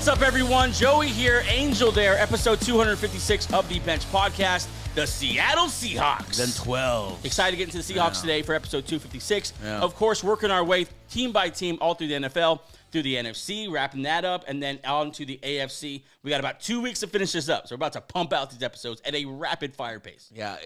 What's up, everyone? Joey here, Angel there, episode 256 of the Bench Podcast, the Seattle Seahawks. Then 12. Excited to get into the Seahawks today for episode 256. Of course, working our way team by team all through the NFL, through the NFC, wrapping that up, and then on to the AFC. We got about 2 weeks to finish this up, so we're about to pump out these episodes at a rapid-fire pace. Yeah,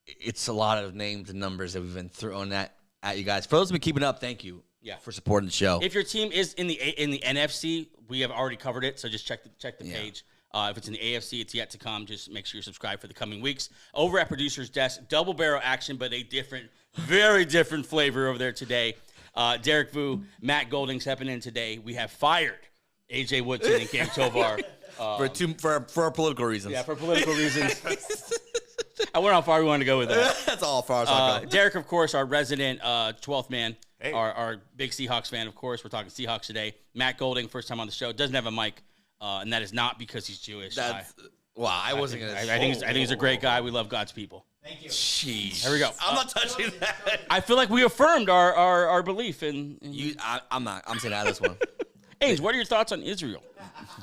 it's a lot of names and numbers that we've been throwing at you guys. For those who've been keeping up, thank you for supporting the show. If your team is in the NFC, we have already covered it, so just check the page. If it's in the AFC, it's yet to come. Just make sure you're subscribed for the coming weeks. Over at Producer's Desk, double barrel action, but a different, very different flavor over there today. Derek Vu, Matt Golding stepping in today. We have fired AJ Woodson and Cam Tovar. For political reasons. Yeah, for political reasons. I wonder how far we want to go with that. That's all far as I go. Derek, of course, our resident 12th man. Hey. Our big Seahawks fan, of course. We're talking Seahawks today. Matt Golding, first time on the show, doesn't have a mic, and that is not because he's Jewish. I wasn't going to I think he's a great guy. We love God's people. Thank you. Jeez. There we go. I'm not touching that. I feel like we affirmed our belief in You. I'm not. I'm saying out of this one. Ainge, what are your thoughts on Israel?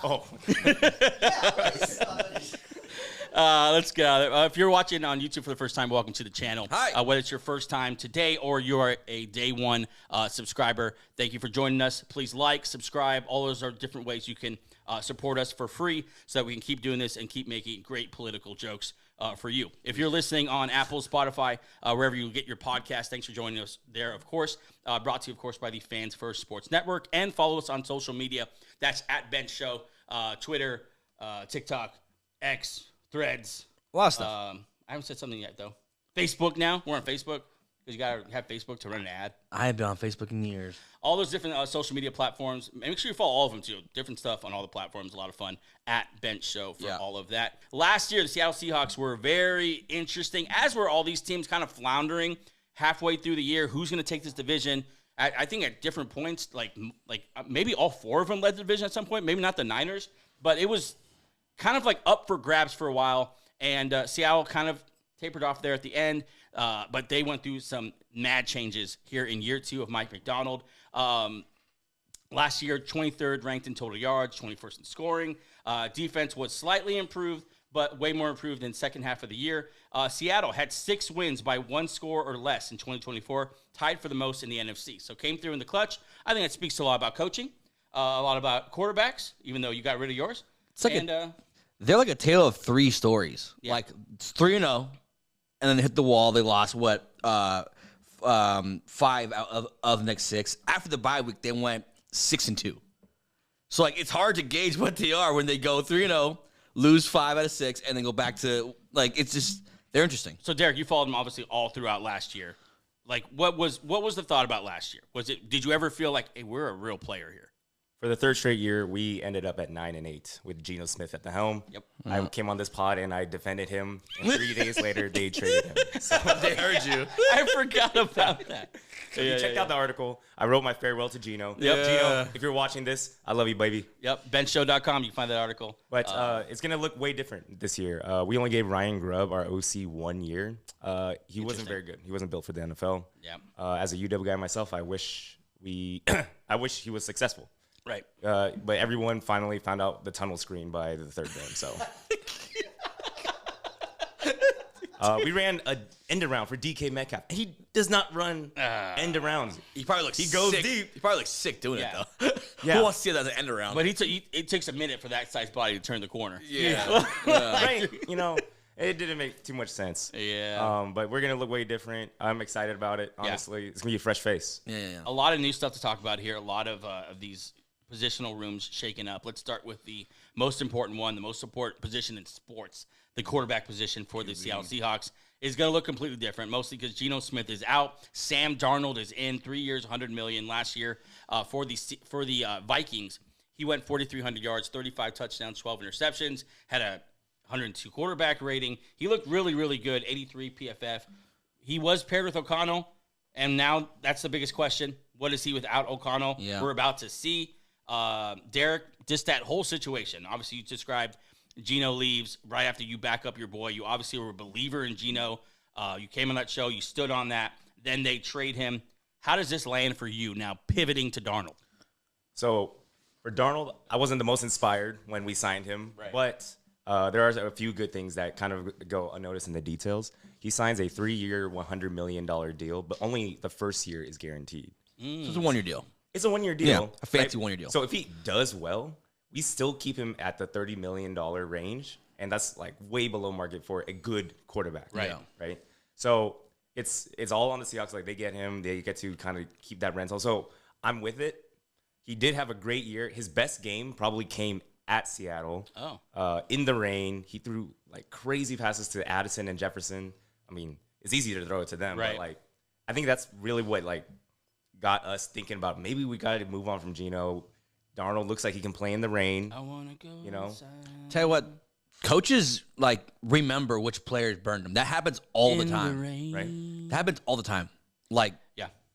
Oh. Let's get out of there. If you're watching on YouTube for the first time, welcome to the channel. Hi. Whether it's your first time today or you are a day one subscriber, thank you for joining us. Please like, subscribe. All those are different ways you can support us for free so that we can keep doing this and keep making great political jokes for you. If you're listening on Apple, Spotify, wherever you get your podcast, thanks for joining us there, of course. Brought to you, of course, by the Fans First Sports Network. And follow us on social media. That's at Bench Show, Twitter, TikTok, X, Threads. A lot of stuff. I haven't said something yet, though. Facebook now. We're on Facebook because you got to have Facebook to run an ad. I have been on Facebook in years. All those different social media platforms. Make sure you follow all of them, too. Different stuff on all the platforms. A lot of fun at Bench Show for all of that. Last year, the Seattle Seahawks were very interesting, as were all these teams kind of floundering halfway through the year. Who's going to take this division? I think at different points, like maybe all four of them led the division at some point. Maybe not the Niners, but it was kind of like up for grabs for a while, and Seattle kind of tapered off there at the end, but they went through some mad changes here in year two of Mike McDonald. Last year, 23rd ranked in total yards, 21st in scoring. Defense was slightly improved, but way more improved in second half of the year. Seattle had 6 wins by 1 score or less in 2024, tied for the most in the NFC. So came through in the clutch. I think that speaks a lot about coaching, a lot about quarterbacks, even though you got rid of yours. It's like they're like a tale of 3 stories. Yeah. Like 3-0, and then they hit the wall. They lost 5 out of the next 6. After the bye week, they went 6-2. So like it's hard to gauge what they are when they go 3-0, lose 5 out of 6, and then go back to like it's just they're interesting. So Derek, you followed them obviously all throughout last year. Like what was the thought about last year? Did you ever feel like, hey, we're a real player here? For the third straight year, we ended up at 9-8 with Geno Smith at the helm. Yep. I came on this pod and I defended him. And 3 days later, they traded him. So They heard you. I forgot about that. if you checked out the article, I wrote my farewell to Geno. Yep. Geno, if you're watching this, I love you, baby. Yep, benchshow.com, you can find that article. But it's going to look way different this year. We only gave Ryan Grubb, our OC, 1 year. He wasn't very good. He wasn't built for the NFL. Yeah. As a UW guy myself, I wish he was successful. Right. But everyone finally found out the tunnel screen by the third game. So we ran an end around for DK Metcalf. He does not run end arounds. He probably looks. He goes sick. deep. He probably looks sick doing it though. Yeah. Who wants to see that as an end around? But it takes a minute for that size body to turn the corner. Yeah. Right. It didn't make too much sense. Yeah. But we're gonna look way different. I'm excited about it. Honestly, it's gonna be a fresh face. Yeah. A lot of new stuff to talk about here. A lot of these positional rooms shaken up. Let's start with the most important one, the most important position in sports. The quarterback position for the Seattle Seahawks is going to look completely different, mostly because Geno Smith is out. Sam Darnold is in 3 years, $100 million last year for the Vikings. He went 4,300 yards, 35 touchdowns, 12 interceptions, had a 102 quarterback rating. He looked really, really good, 83 PFF. He was paired with O'Connell, and now that's the biggest question. What is he without O'Connell? Yeah. We're about to see. Derek, just that whole situation. Obviously, you described Geno leaves right after you back up your boy. You obviously were a believer in Geno. You came on that show. You stood on that. Then they trade him. How does this land for you now, pivoting to Darnold? So For Darnold, I wasn't the most inspired when we signed him, but there are a few good things that kind of go unnoticed in the details. He signs a 3-year, $100 million deal, but only the first year is guaranteed. So it's a 1-year deal. It's a 1-year deal. Yeah, a fancy 1-year deal. So if he does well, we still keep him at the $30 million range, and that's like way below market for a good quarterback. Right. So it's all on the Seahawks. Like, they get him, they get to kind of keep that rental. So I'm with it. He did have a great year. His best game probably came at Seattle. In the rain. He threw like crazy passes to Addison and Jefferson. I mean, it's easy to throw it to them, but like, I think that's really what like got us thinking about maybe we got to move on from Geno. Darnold looks like he can play in the rain. I want to go inside. Tell you what, coaches like remember which players burned them. That happens all the time. Right? That happens all the time. Like,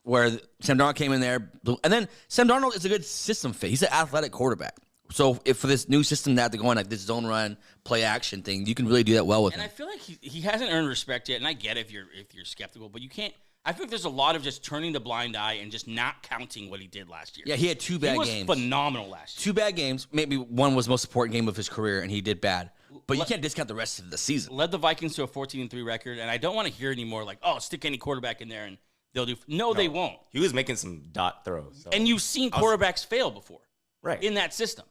where Sam Darnold came in there, and then Sam Darnold is a good system fit. He's an athletic quarterback. So if for this new system that they're going like this zone run, play action thing, you can really do that well with him. And I feel like he hasn't earned respect yet. And I get if you're skeptical, but you can't. I think there's a lot of just turning the blind eye and just not counting what he did last year. Yeah, he had 2 bad games. He was phenomenal last year. 2 bad games. Maybe one was the most important game of his career, and he did bad. But you can't discount the rest of the season. Led the Vikings to a 14-3 record, and I don't want to hear anymore like, oh, stick any quarterback in there and they'll do. No, they won't. He was making some dot throws. So. And you've seen quarterbacks fail before. Right. In that system.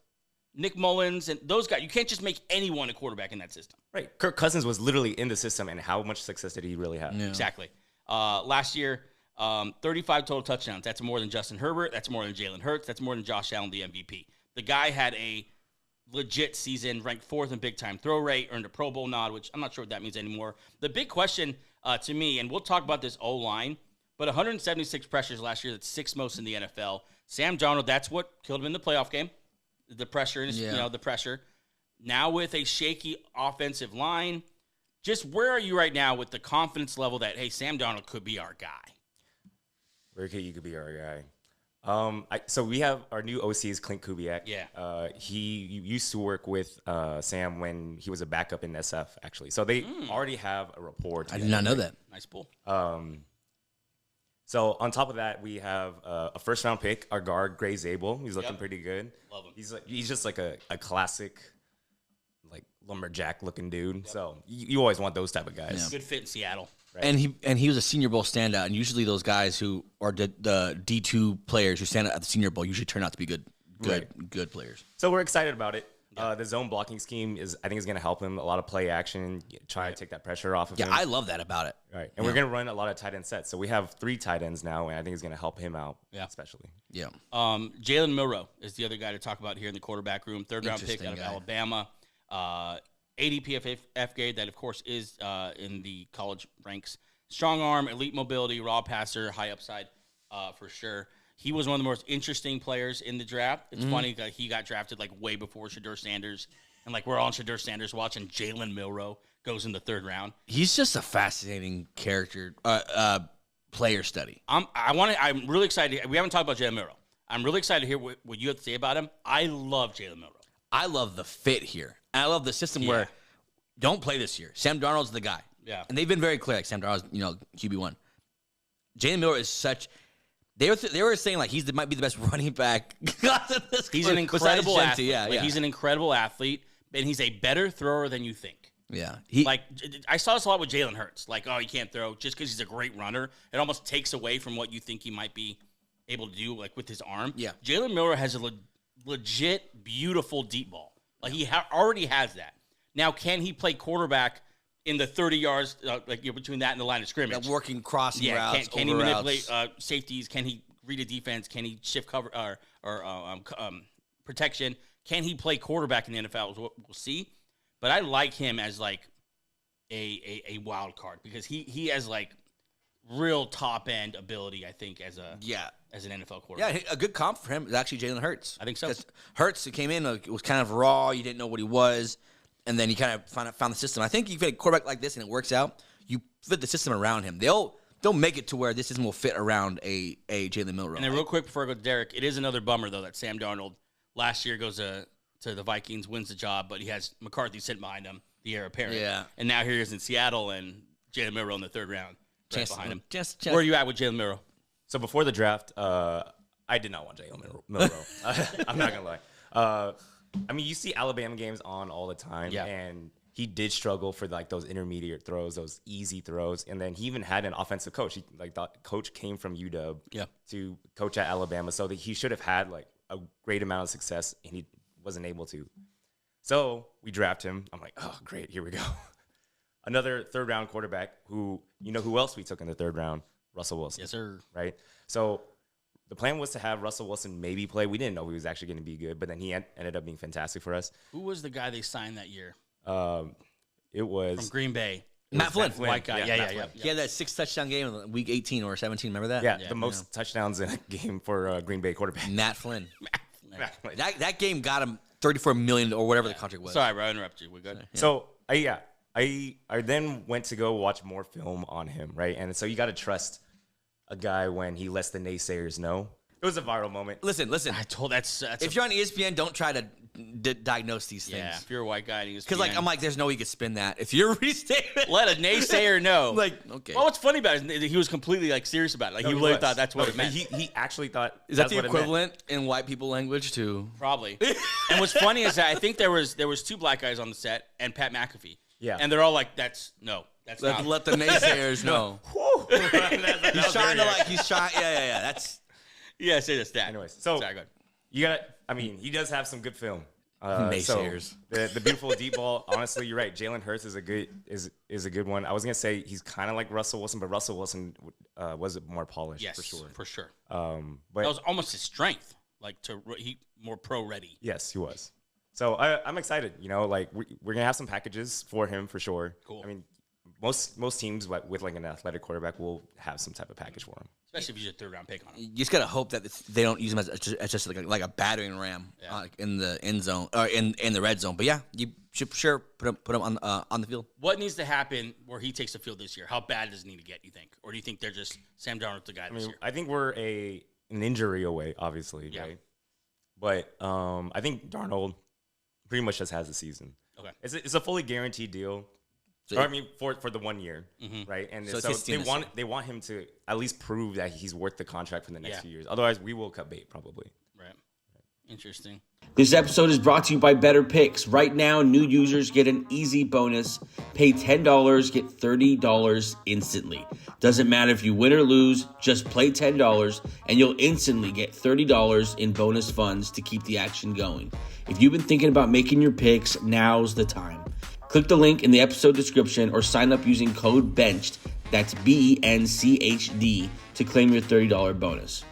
Nick Mullins and those guys. You can't just make anyone a quarterback in that system. Right. Kirk Cousins was literally in the system, and how much success did he really have? Yeah. Exactly. Last year, 35 total touchdowns. That's more than Justin Herbert. That's more than Jalen Hurts. That's more than Josh Allen, the MVP. The guy had a legit season, ranked 4th in big-time throw rate, earned a Pro Bowl nod, which I'm not sure what that means anymore. The big question to me, and we'll talk about this O-line, but 176 pressures last year, that's 6th most in the NFL. Sam Darnold, that's what killed him in the playoff game. The pressure, the pressure. Now with a shaky offensive line, just where are you right now with the confidence level that, hey, Sam Darnold could be our guy? Where you could be our guy. So we have our new OC is Clint Kubiak. Yeah. He used to work with Sam when he was a backup in SF, actually. So they already have a rapport together. I did not know that. Nice pull. So on top of that, we have a first-round pick, our guard, Gray Zabel. He's looking pretty good. Love him. He's just like a classic, like lumberjack-looking dude. Yep. So you always want those type of guys. Yeah. Good fit in Seattle. Right. And he was a Senior Bowl standout, and usually those guys who are the D2 players who stand out at the Senior Bowl usually turn out to be good players. So we're excited about it. The zone blocking scheme I think is going to help him. A lot of play action, try to take that pressure off of him. Yeah, I love that about it. Right, and we're going to run a lot of tight end sets. So we have 3 tight ends now, and I think it's going to help him out, especially. Yeah. Jalen Milroe is the other guy to talk about here in the quarterback room. 3rd-round pick out of Alabama. ADP grade that, of course, is in the college ranks. Strong arm, elite mobility, raw passer, high upside for sure. He was one of the most interesting players in the draft. It's funny that he got drafted like way before Shedeur Sanders. And like we're all on Shedeur Sanders watching Jalen Milroe goes in the 3rd round. He's just a fascinating character, player study. I'm really excited. We haven't talked about Jalen Milroe. I'm really excited to hear what you have to say about him. I love Jalen Milroe. I love the fit here. And I love the system where don't play this year. Sam Darnold's the guy. Yeah. And they've been very clear. Like Sam Darnold's, QB1. Jalen Milroe is such. They were saying like might be the best running back. He's an incredible athlete. Yeah. He's an incredible athlete, and he's a better thrower than you think. Yeah. I saw this a lot with Jalen Hurts. Like, oh, he can't throw just because he's a great runner. It almost takes away from what you think he might be able to do, like with his arm. Yeah. Jalen Milroe has a legit, beautiful deep ball. Like he already has that. Now, can he play quarterback in the 30 yards, between that and the line of scrimmage? Yeah, working crossing routes. Can he manipulate safeties? Can he read a defense? Can he shift cover or protection? Can he play quarterback in the NFL? We'll see. But I like him as like a wild card because he has like real top end ability. I think as an NFL quarterback. Yeah, a good comp for him is actually Jalen Hurts. I think so. Hurts came in, it was kind of raw. You didn't know what he was. And then he kind of found the system. I think you fit a quarterback like this and it works out, you fit the system around him. They'll make it to where this system will fit around a Jalen Milroe. And then real quick before I go to Derek, it is another bummer, though, that Sam Darnold last year goes to the Vikings, wins the job, but he has McCarthy sitting behind him, the heir apparent. Yeah. And now here he is in Seattle and Jalen Milroe in the 3rd round right behind him. Where are you at with Jalen Milroe? So before the draft, I did not want Jalen Milroe. I'm not going to lie. I mean, you see Alabama games on all the time, Yeah. and he did struggle for like those intermediate throws, those easy throws, and then he even had an offensive coach. The coach came from UW to coach at Alabama, so that he should have had like a great amount of success, and he wasn't able to. So we draft him. I'm like, oh, great, here we go. Another third-round quarterback who, you know who else we took in the third round? Russell Wilson. Yes, sir. Right? So the plan was to have Russell Wilson maybe play. We didn't know he was actually going to be good, but then he ended up being fantastic for us. Who was the guy they signed that year? It was from Green Bay. Matt Flynn. White guy. Yeah. He had that 6-touchdown game in week 18 or 17. Remember that? Yeah, the most touchdowns in a game for Green Bay quarterback. Matt Flynn. That game got him $34 million or whatever the contract was. Sorry, bro, I interrupted you. We're good. Yeah. So I then went to go watch more film on him, right? And so you got to trust a guy when he lets the naysayers know. It was a viral moment. Listen. I told that's if you're on ESPN, don't try to diagnose these things. Yeah, if you're a white guy, because like I'm like, there's no way you could spin that. If you're restatement, let a naysayer know. Like, okay. Well, what's funny about it is he was completely like serious about it. Like he really thought that's what it meant. He actually thought is that the equivalent in white people language to probably. And what's funny is that I think there was 2 black guys on the set and Pat McAfee. Yeah, and they're all like, that's not. Let the naysayers know. He's trying to like. He's trying. Yeah. That's. Yeah, say the stat. Anyways, so sorry, go ahead. You got. I mean, he does have some good film. Naysayers. So the beautiful deep ball. Honestly, you're right. Jalen Hurts is a good one. I was gonna say he's kind of like Russell Wilson, but Russell Wilson was more polished. Yes, for sure. But that was almost his strength. Like he more pro ready. Yes, he was. So I'm excited. You know, like we're gonna have some packages for him for sure. Cool. I mean, most teams with like an athletic quarterback will have some type of package for him. Especially if he's a third-round pick on him. You just gotta hope that they don't use him as just like a battering ram in the end zone or in the red zone. But yeah, you should sure put him on the field. What needs to happen where he takes the field this year? How bad does it need to get? You think, or do you think they're just Sam Darnold's the guy this year? I think we're an injury away, obviously, right? But I think Darnold pretty much just has a season. Okay, it's a fully guaranteed deal. Or, I mean, for the 1 year, right? And so they want him to at least prove that he's worth the contract for the next few years. Otherwise, we will cut bait probably. Right. Interesting. This episode is brought to you by BETR Picks. Right now, new users get an easy bonus. Pay $10, get $30 instantly. Doesn't matter if you win or lose, just play $10 and you'll instantly get $30 in bonus funds to keep the action going. If you've been thinking about making your picks, now's the time. Click the link in the episode description or sign up using code BENCHED, that's BENCHD, to claim your $30 bonus.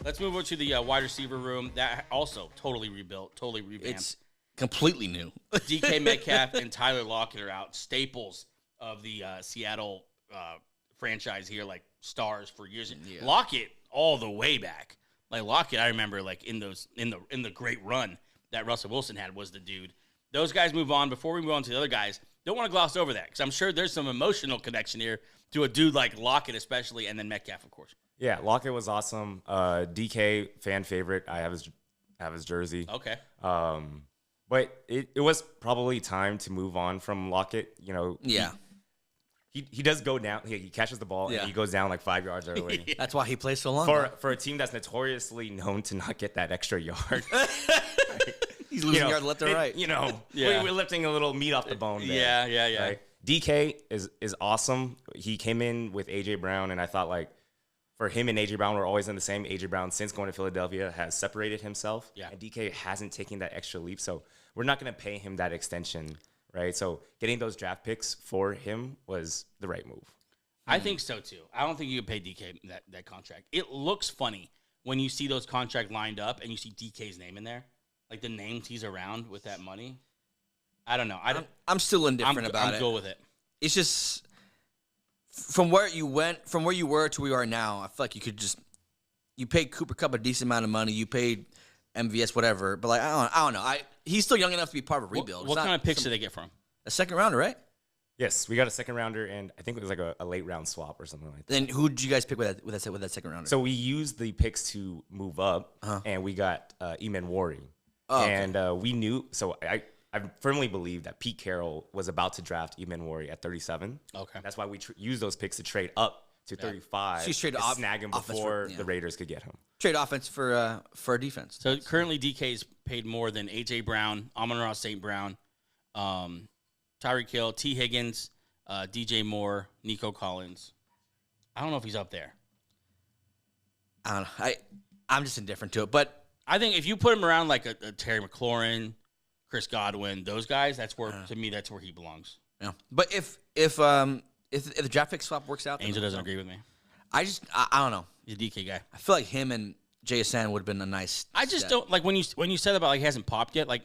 Let's move on to the wide receiver room. That also totally rebuilt, totally revamped. It's completely new. DK Metcalf and Tyler Lockett are out. Staples of the Seattle franchise here, like stars for years. Yeah. Lockett all the way back. Like Lockett, I remember like in the great run that Russell Wilson had was the dude. Those guys move on. Before we move on to the other guys, don't want to gloss over that because I'm sure there's some emotional connection here to a dude like Lockett especially, and then Metcalf, of course. Yeah, Lockett was awesome. DK, fan favorite. I have his jersey. Okay. But it was probably time to move on from Lockett. You know. Yeah. He does go down. He catches the ball and he goes down like 5 yards early. That's why he plays so long. For a team that's notoriously known to not get that extra yard. He's losing yard left or right. You know, we're lifting a little meat off the bone there. Yeah. Right? DK is awesome. He came in with A.J. Brown, and I thought, like, for him and A.J. Brown, we're always in the same. A.J. Brown, since going to Philadelphia, has separated himself. Yeah. And DK hasn't taken that extra leap, so we're not going to pay him that extension, right? So getting those draft picks for him was the right move. I think so, too. I don't think you can pay DK that contract. It looks funny when you see those contracts lined up and you see DK's name in there. Like the names he's around with that money. I don't know. I'm still indifferent about it. I'm cool with it. It's just from where you were to where you are now, I feel like you paid Cooper Kupp a decent amount of money. You paid MVS whatever, but like I don't know. He's still young enough to be part of a rebuild. What kind of picks did they get from? A second rounder, right? Yes, we got a second rounder, and I think it was like a late round swap or something like that. Then who did you guys pick with that second rounder? So we used the picks to move up, and we got Eamon Wari. Oh, and okay. We knew, so I firmly believe that Pete Carroll was about to draft Eamon Wari at 37. Okay. That's why we used those picks to trade up to 35. So you trade snag him before the Raiders could get him. Trade offense for defense. So currently DK's paid more than A.J. Brown, Amon-Ra St. Brown, Tyreek Hill, T. Higgins, DJ Moore, Nico Collins. I don't know if he's up there. I don't know. I'm just indifferent to it, but I think if you put him around like a Terry McLaurin, Chris Godwin, those guys, that's where to me that's where he belongs. yeah. But if the draft pick swap works out, Angel doesn't agree with me. I don't know. He's a DK guy. I feel like him and JSN would have been a nice. I just don't like when you said about like he hasn't popped yet. Like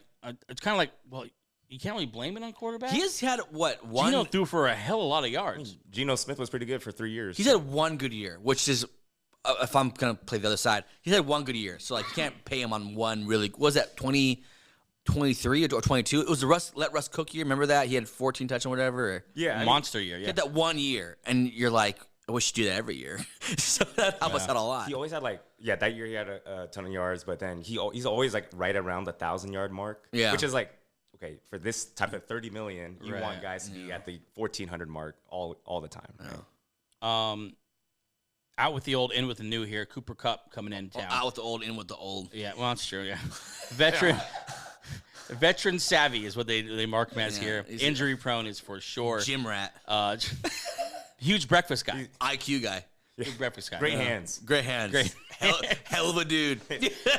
it's kind of like, well, you can't really blame it on quarterback. He has had one. Geno threw for a hell of a lot of yards. Geno Smith was pretty good for 3 years. He's had one good year, which is if I'm gonna play the other side, he's had one good year. So like you can't pay him on one really. What was that 23 or 22? It was the let Russ cook year. Remember that he had 14 touchdowns or whatever. Or, yeah, monster year. he Yeah, had that 1 year, and you're like, I wish you do that every year. So that helped us out a lot. He always had that year he had a ton of yards, but then he's always like right around the 1,000-yard mark. Yeah, which is like, okay, for this type of $30 million, you Right. want guys to be at the 1,400 mark all the time. Right? Out with the old, in with the new here. Cooper Kupp coming in town. Out with the old, in with the old. Yeah, well, that's true. Yeah, veteran savvy is what they mark him as here. Injury prone is for sure. Gym rat. Huge breakfast guy. IQ guy. Big breakfast guy. Great hands. Great hands. Great. Hell of a dude.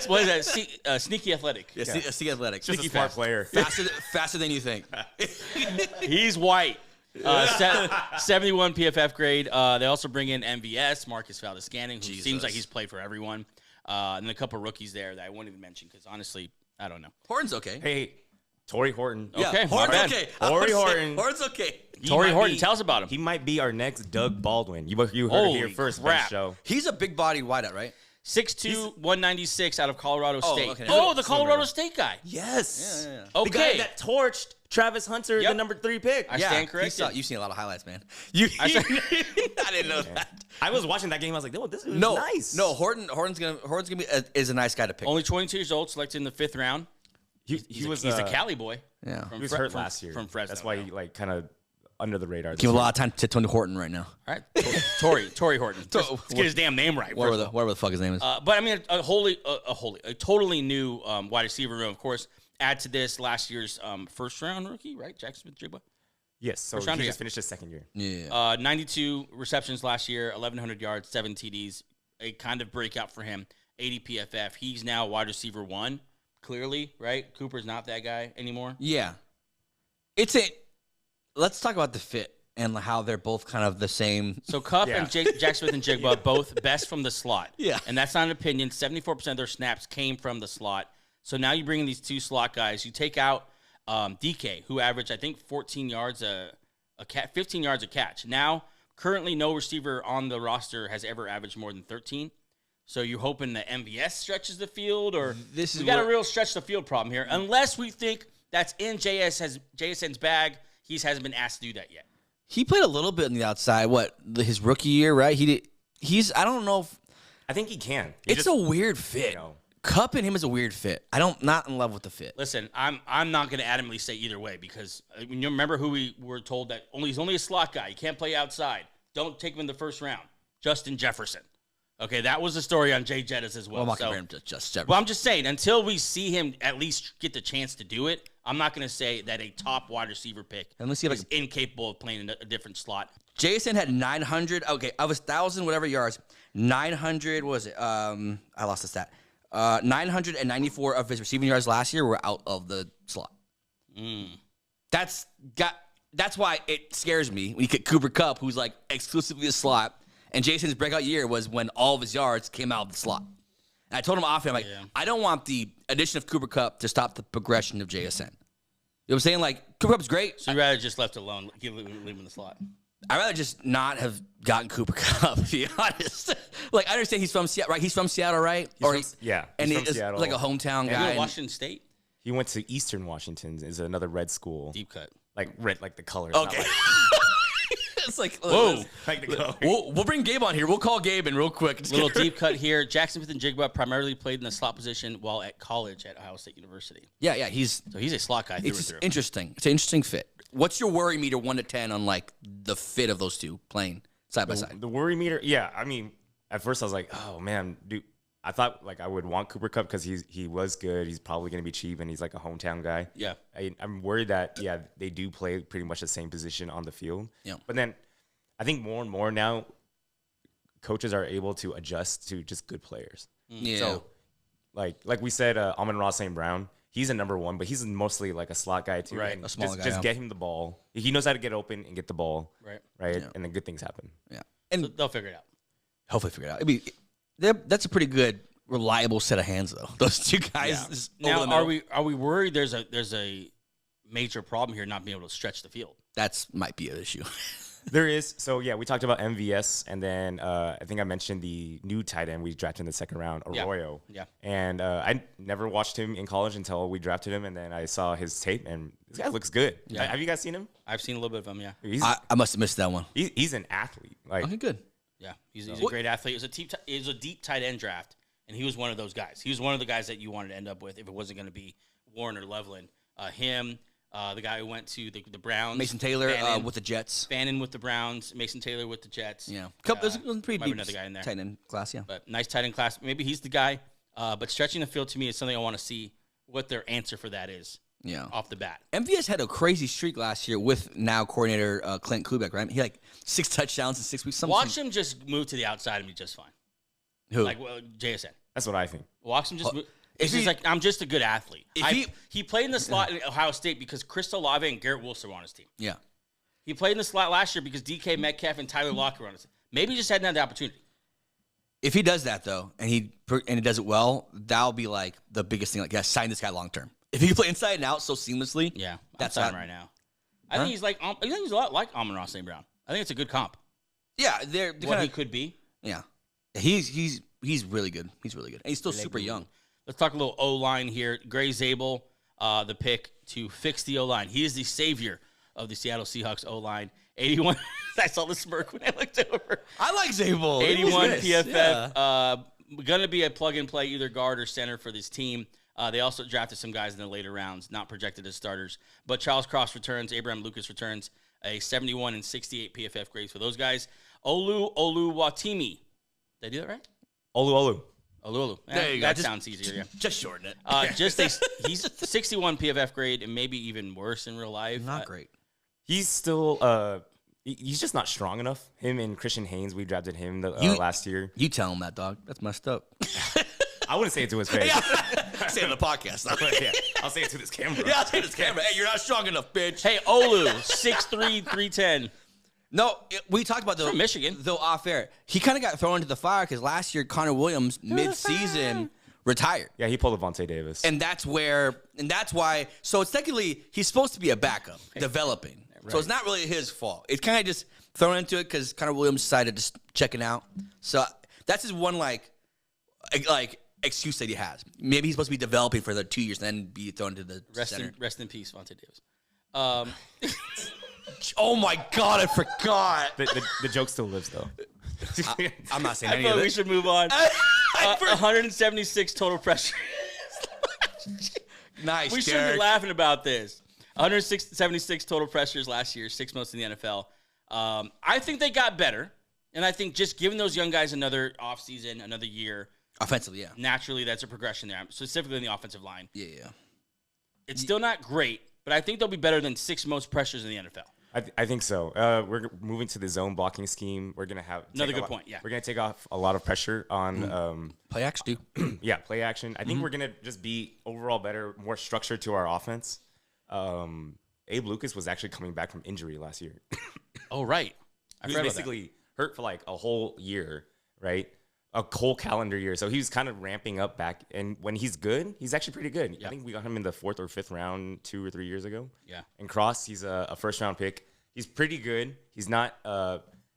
What is that? Sneaky athletic. Yeah, sneaky athletic. Just a smart player. Faster than you think. He's white. 71 PFF grade. They also bring in MVS, Marcus Valdez-Scantling, who seems like he's played for everyone. And then a couple rookies there that I won't even mention because honestly, I don't know. Horton's okay. Hey, Torrey Horton. Yeah, Okay, Horton's my bad. okay. Torrey Horton. Horton's okay. Torrey Horton, tell us about him. He might be our next Doug Baldwin. You heard it Holy here first, crap. Bench Show. He's a big body wideout, right? 6'2", 196 out of Colorado State. okay. Oh, the Colorado State guy. Yes. Yeah. The guy Okay. that torched Travis Hunter, Yep. the number 3 pick. I stand corrected. You've seen a lot of highlights, man. I said- I didn't know that. I was watching that game. I was like, oh, this is No, nice. No, Horton's gonna be is a nice guy to pick. Only 22 years old, selected in the 5th round. He's He's a Cali boy. Yeah. He was hurt last year. From Fresno. That's why he like kind of under the radar. Give a lot of time to Tony Horton right now. All right, Torrey Horton. Let's get his damn name right. Whatever the fuck his name is. But I mean, a totally new wide receiver room. Of course, add to this last year's first round rookie, right? Jackson Smith-Njigba. Yes, so First round, he yeah. just finished his second year. Yeah. 92 receptions last year, 1,100 yards, 7 TDs. A kind of breakout for him. 80 PFF. He's now wide receiver 1. Clearly, right? Cooper's not that guy anymore. Yeah. Let's talk about the fit and how they're both kind of the same. So Kupp Yeah. and Jack Smith-Njigba both best from the slot. Yeah. And that's not an opinion. 74% of their snaps came from the slot. So now you bring in these 2 slot guys. You take out DK, who averaged, I think, 14 yards 15 yards a catch. Now, currently, no receiver on the roster has ever averaged more than 13. So you're hoping that MVS stretches the field, or we got a real stretch the field problem here. Unless we think that's in JSN's bag, he hasn't been asked to do that yet. He played a little bit on the outside. His rookie year, right? I don't know if I think he can. it's a weird fit. Kupp and him is a weird fit. Not in love with the fit. Listen, I'm not going to adamantly say either way because when you remember who we were told that he's only a slot guy. He can't play outside. Don't take him in the first round. Justin Jefferson. Okay, that was the story on Jay Jettis as well. I'm not comparing him to just Jefferson. Well, I'm just saying, until we see him at least get the chance to do it, I'm not going to say that a top wide receiver pick is incapable of playing in a different slot. Jason had 900. Okay, of his 1,000 whatever yards, 900 what was it? I lost the stat. 994 of his receiving yards last year were out of the slot. That's why it scares me when you get Cooper Kupp, who's like exclusively a slot, and Jason's breakout year was when all of his yards came out of the slot. And I told him off, I'm like, I don't want the addition of Cooper Kupp to stop the progression of JSN. You know what I'm saying? Like, Cooper Kupp's great. So you'd rather just left alone, leave him in the slot? I'd rather just not have gotten Cooper Kupp, to be honest. Like, I understand he's from Seattle, right? He's from Seattle, right? He's and from it's Seattle. like a hometown He guy. went to Washington State? He went to Eastern Washington, is another red school. Deep cut. Like red, like the colors. Okay. Not It's like, Whoa. like the colors. We'll bring Gabe on here. We'll call Gabe in real quick. Little deep cut here. Jackson Smith-Njigba primarily played in the slot position while at college at Ohio State University. Yeah, So he's a slot guy through and it's through. interesting. It's an interesting fit. What's your worry meter 1 to 10 on like the fit of those two playing side by side? The worry meter, yeah. I mean, at first I was like, oh man, dude, I thought like I would want Cooper Kupp because he was good. He's probably going to be cheap, and he's like a hometown guy. Yeah. I'm worried that they do play pretty much the same position on the field. Yeah. But then I think more and more now coaches are able to adjust to just good players. Yeah. So like we said, Amon-Ra St. Brown, he's a number one, but he's mostly like a slot guy too. Right. And A small guy, just yeah. get him the ball. He knows how to get open and get the ball. Right. Yeah. And then good things happen. Yeah. And So they'll figure it out. hopefully figure it out. I mean, that's a pretty good, reliable set of hands, though. Those two guys. Just over Now, the middle. are we worried there's a major problem here not being able to stretch the field? That's might be an issue. There is. So, yeah, we talked about MVS, and then I think I mentioned the new tight end we drafted in the second round, Arroyo. Yeah. And I never watched him in college until we drafted him, and then I saw his tape, and this guy looks good. Yeah. Have you guys seen him? I've seen a little bit of him, yeah. I must have missed that one. He's an athlete. Like, Okay, good. Yeah, he's a great athlete. It was a deep tight end draft, and he was one of those guys. He was one of the guys that you wanted to end up with if it wasn't going to be Warren or Loveland. The guy who went to the Browns. Mason Taylor Fannin, with the Jets. Fannin with the Browns. Mason Taylor with the Jets. Yeah. There's a pretty might be deep another guy in there. tight end class, yeah. But nice tight end class. Maybe he's the guy. But stretching the field to me is something I want to see what their answer for that is Yeah. off the bat. MVS had a crazy streak last year with now coordinator Clint Kubek, right? He had like 6 touchdowns in 6 weeks. Watch him just move to the outside and be just fine. Who? Like JSN. that's what I think. Watch him just move. if It's just he- like, I'm just a good athlete. If He played in the slot at Ohio State because Chris Olave and Garrett Wilson were on his team. Yeah. He played in the slot last year because DK Metcalf and Tyler Lockett were on his team. Maybe he just hadn't had the opportunity. If he does that though, and he does it well, that'll be like the biggest thing. Like, yeah, sign this guy long term. If he can play inside and out so seamlessly, Yeah, that's I'm not right now. I think he's like. I think he's a lot like Amon-Ra St. Brown. I think it's a good comp. Yeah, they're What kinda, he could be. yeah. He's really good. He's really good, and he's still super young. Let's talk a little O-line here. Gray Zabel, the pick to fix the O-line. He is the savior of the Seattle Seahawks O-line. 81. I saw the smirk when I looked over. I like Zabel. 81 He's PFF. Yeah. Going to be a plug-and-play either guard or center for this team. They also drafted some guys in the later rounds, not projected as starters. But Charles Cross returns. Abraham Lucas returns. A 71 and 68 PFF grades for those guys. Oluwatimi. Did I do that right? Olu. Olu. There you go. That Just- sounds easier, yeah. Just shorten it. He's 61 PFF grade and maybe even worse in real life. Not great. He's still he's just not strong enough. Him and Christian Haynes, we drafted him last year. You tell him that, dog. That's messed up. I wouldn't say it to his face. Say it on the podcast. Though. Yeah, I'll say it to this camera. Yeah, I'll say this camera. Hey, you're not strong enough, bitch. Hey, Olu, 6'3", 310. No, we talked about From Michigan. Though off air, he kind of got thrown into the fire because last year Connor Williams mid-season retired, Yeah, he pulled Avonte Davis. and that's why. So it's technically he's supposed to be a backup, developing. So it's not really his fault. It's kind of just thrown into it because Connor Williams decided to check it out. So that's his one like excuse that he has. Maybe he's supposed to be developing for the 2 years, and then be thrown into the center. Rest in peace, Vontae Davis. Oh my God, I forgot. the joke still lives though. I'm not saying I any thought of we it. should move on. 176 total pressure. Nice. We shouldn't be Derek. laughing about this. 176 total pressures last year, 6 most in the NFL. I think they got better, and I think just giving those young guys another offseason, another year, Offensively, yeah. naturally that's a progression there, specifically in the offensive line. Yeah. It's still not great, but I think they'll be better than 6 most pressures in the NFL. I think so. We're moving to the zone blocking scheme. We're gonna have Another good point, yeah. We're gonna take off a lot of pressure on Play action, dude. play action. I think we're gonna just be overall better, more structured to our offense. Abe Lucas was actually coming back from injury last year. Oh, right. I He forgot was about that. basically hurt for like a whole year, right? A whole calendar year. So he was kind of ramping up back. And when he's good, he's actually pretty good. Yeah. I think we got him in the 4th or 5th round 2 or 3 years ago. Yeah. And Cross, he's a first-round pick. He's pretty good. He's not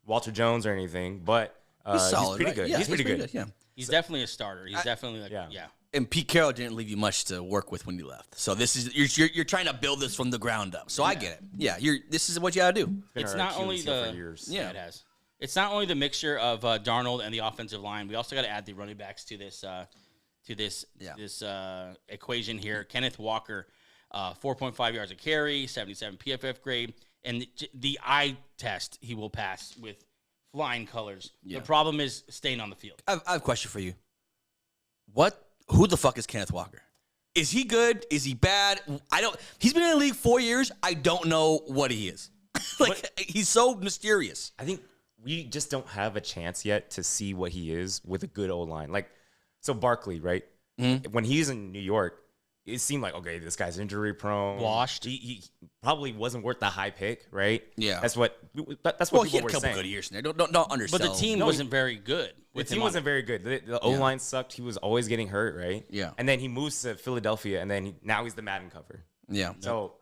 Walter Jones or anything, but He's solid. he's pretty right? good. Yeah, he's pretty good. Yeah. He's definitely a starter. He's definitely like, yeah. yeah. And Pete Carroll didn't leave you much to work with when you left. So this is you're trying to build this from the ground up. So I get it. Yeah, this is what you gotta do. Been It's our not Achilles only heel the for years. yeah, it has. It's not only the mixture of Darnold and the offensive line. We also got to add the running backs to this equation here. Kenneth Walker, 4.5 yards a carry, 77 PFF grade, and the eye test he will pass with flying colors. Yeah. The problem is staying on the field. I have a question for you. Who the fuck is Kenneth Walker? Is he good? Is he bad? He's been in the league 4 years. I don't know what he is. He's so mysterious. I think we just don't have a chance yet to see what he is with a good O-line. Like, so Barkley, right? Mm-hmm. When he's in New York, it seemed like, okay, this guy's injury prone. Washed. He probably wasn't worth the high pick, right? Yeah. That's what Well, people he had were a couple saying. good years in there. Don't undersell. But the team wasn't very good. The team wasn't very good. The O-line sucked. He was always getting hurt, right? Yeah. And then he moves to Philadelphia, and then now he's the Madden cover. Yeah. So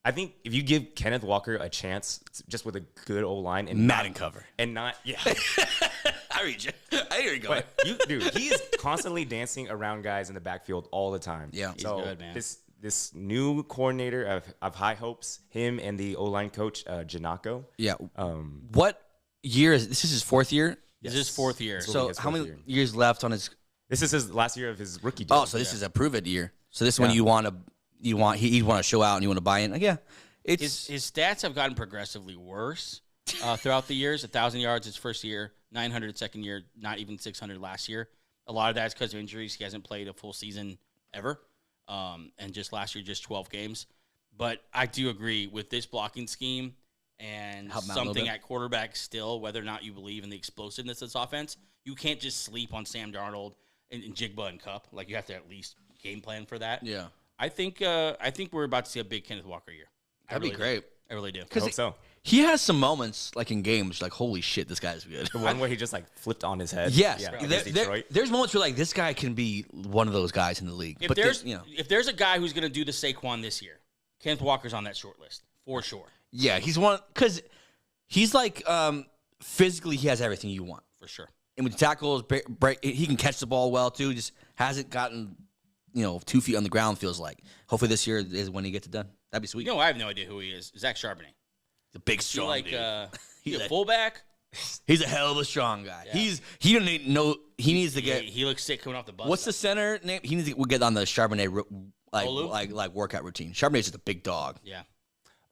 I think if you give Kenneth Walker a chance just with a good O-line and Madden cover. And not, yeah. I read you. I hear you going. But dude, he is constantly dancing around guys in the backfield all the time. Yeah. So he's good, man. This new coordinator of high hopes, him and the O-line coach, Janako. Yeah. What year is this? Is his 4th year? This is his 4th year. So how many years left on his? This is his last year of his rookie deal. Oh, so this is a prove-it year. So this is when you want to show out and you want to buy in. Like, yeah, it's his stats have gotten progressively worse throughout the years. 1,000 yards his first year, 900 second year, not even 600 last year. A lot of that is because of injuries. He hasn't played a full season ever, and just last year, just 12 games. But I do agree with this blocking scheme and something at quarterback still, whether or not you believe in the explosiveness of this offense, you can't just sleep on Sam Darnold and Njigba and Cup. Like, you have to at least game plan for that. yeah. I think we're about to see a big Kenneth Walker year. That'd be great. I really do. I hope so. He has some moments like in games, like holy shit, this guy's good. The one where he just like flipped on his head. Yes, Yeah, there's moments where like this guy can be one of those guys in the league. If there's a guy who's going to do the Saquon this year, Kenneth Walker's on that short list for sure. Yeah, he's one because he's like physically he has everything you want For sure. and with tackles, he can catch the ball well too. Just hasn't gotten 2 feet on the ground. Feels like. Hopefully this year is when he gets it done. That'd be sweet. I have no idea who he is. Zach Charbonnet. The big strong dude. He's a fullback. He's a hell of a strong guy. Yeah. He don't need he needs to get. He looks sick coming off the bus. What's the center name? He needs to get on the Charbonnet Olu? like workout routine. Charbonnet's just a big dog. Yeah.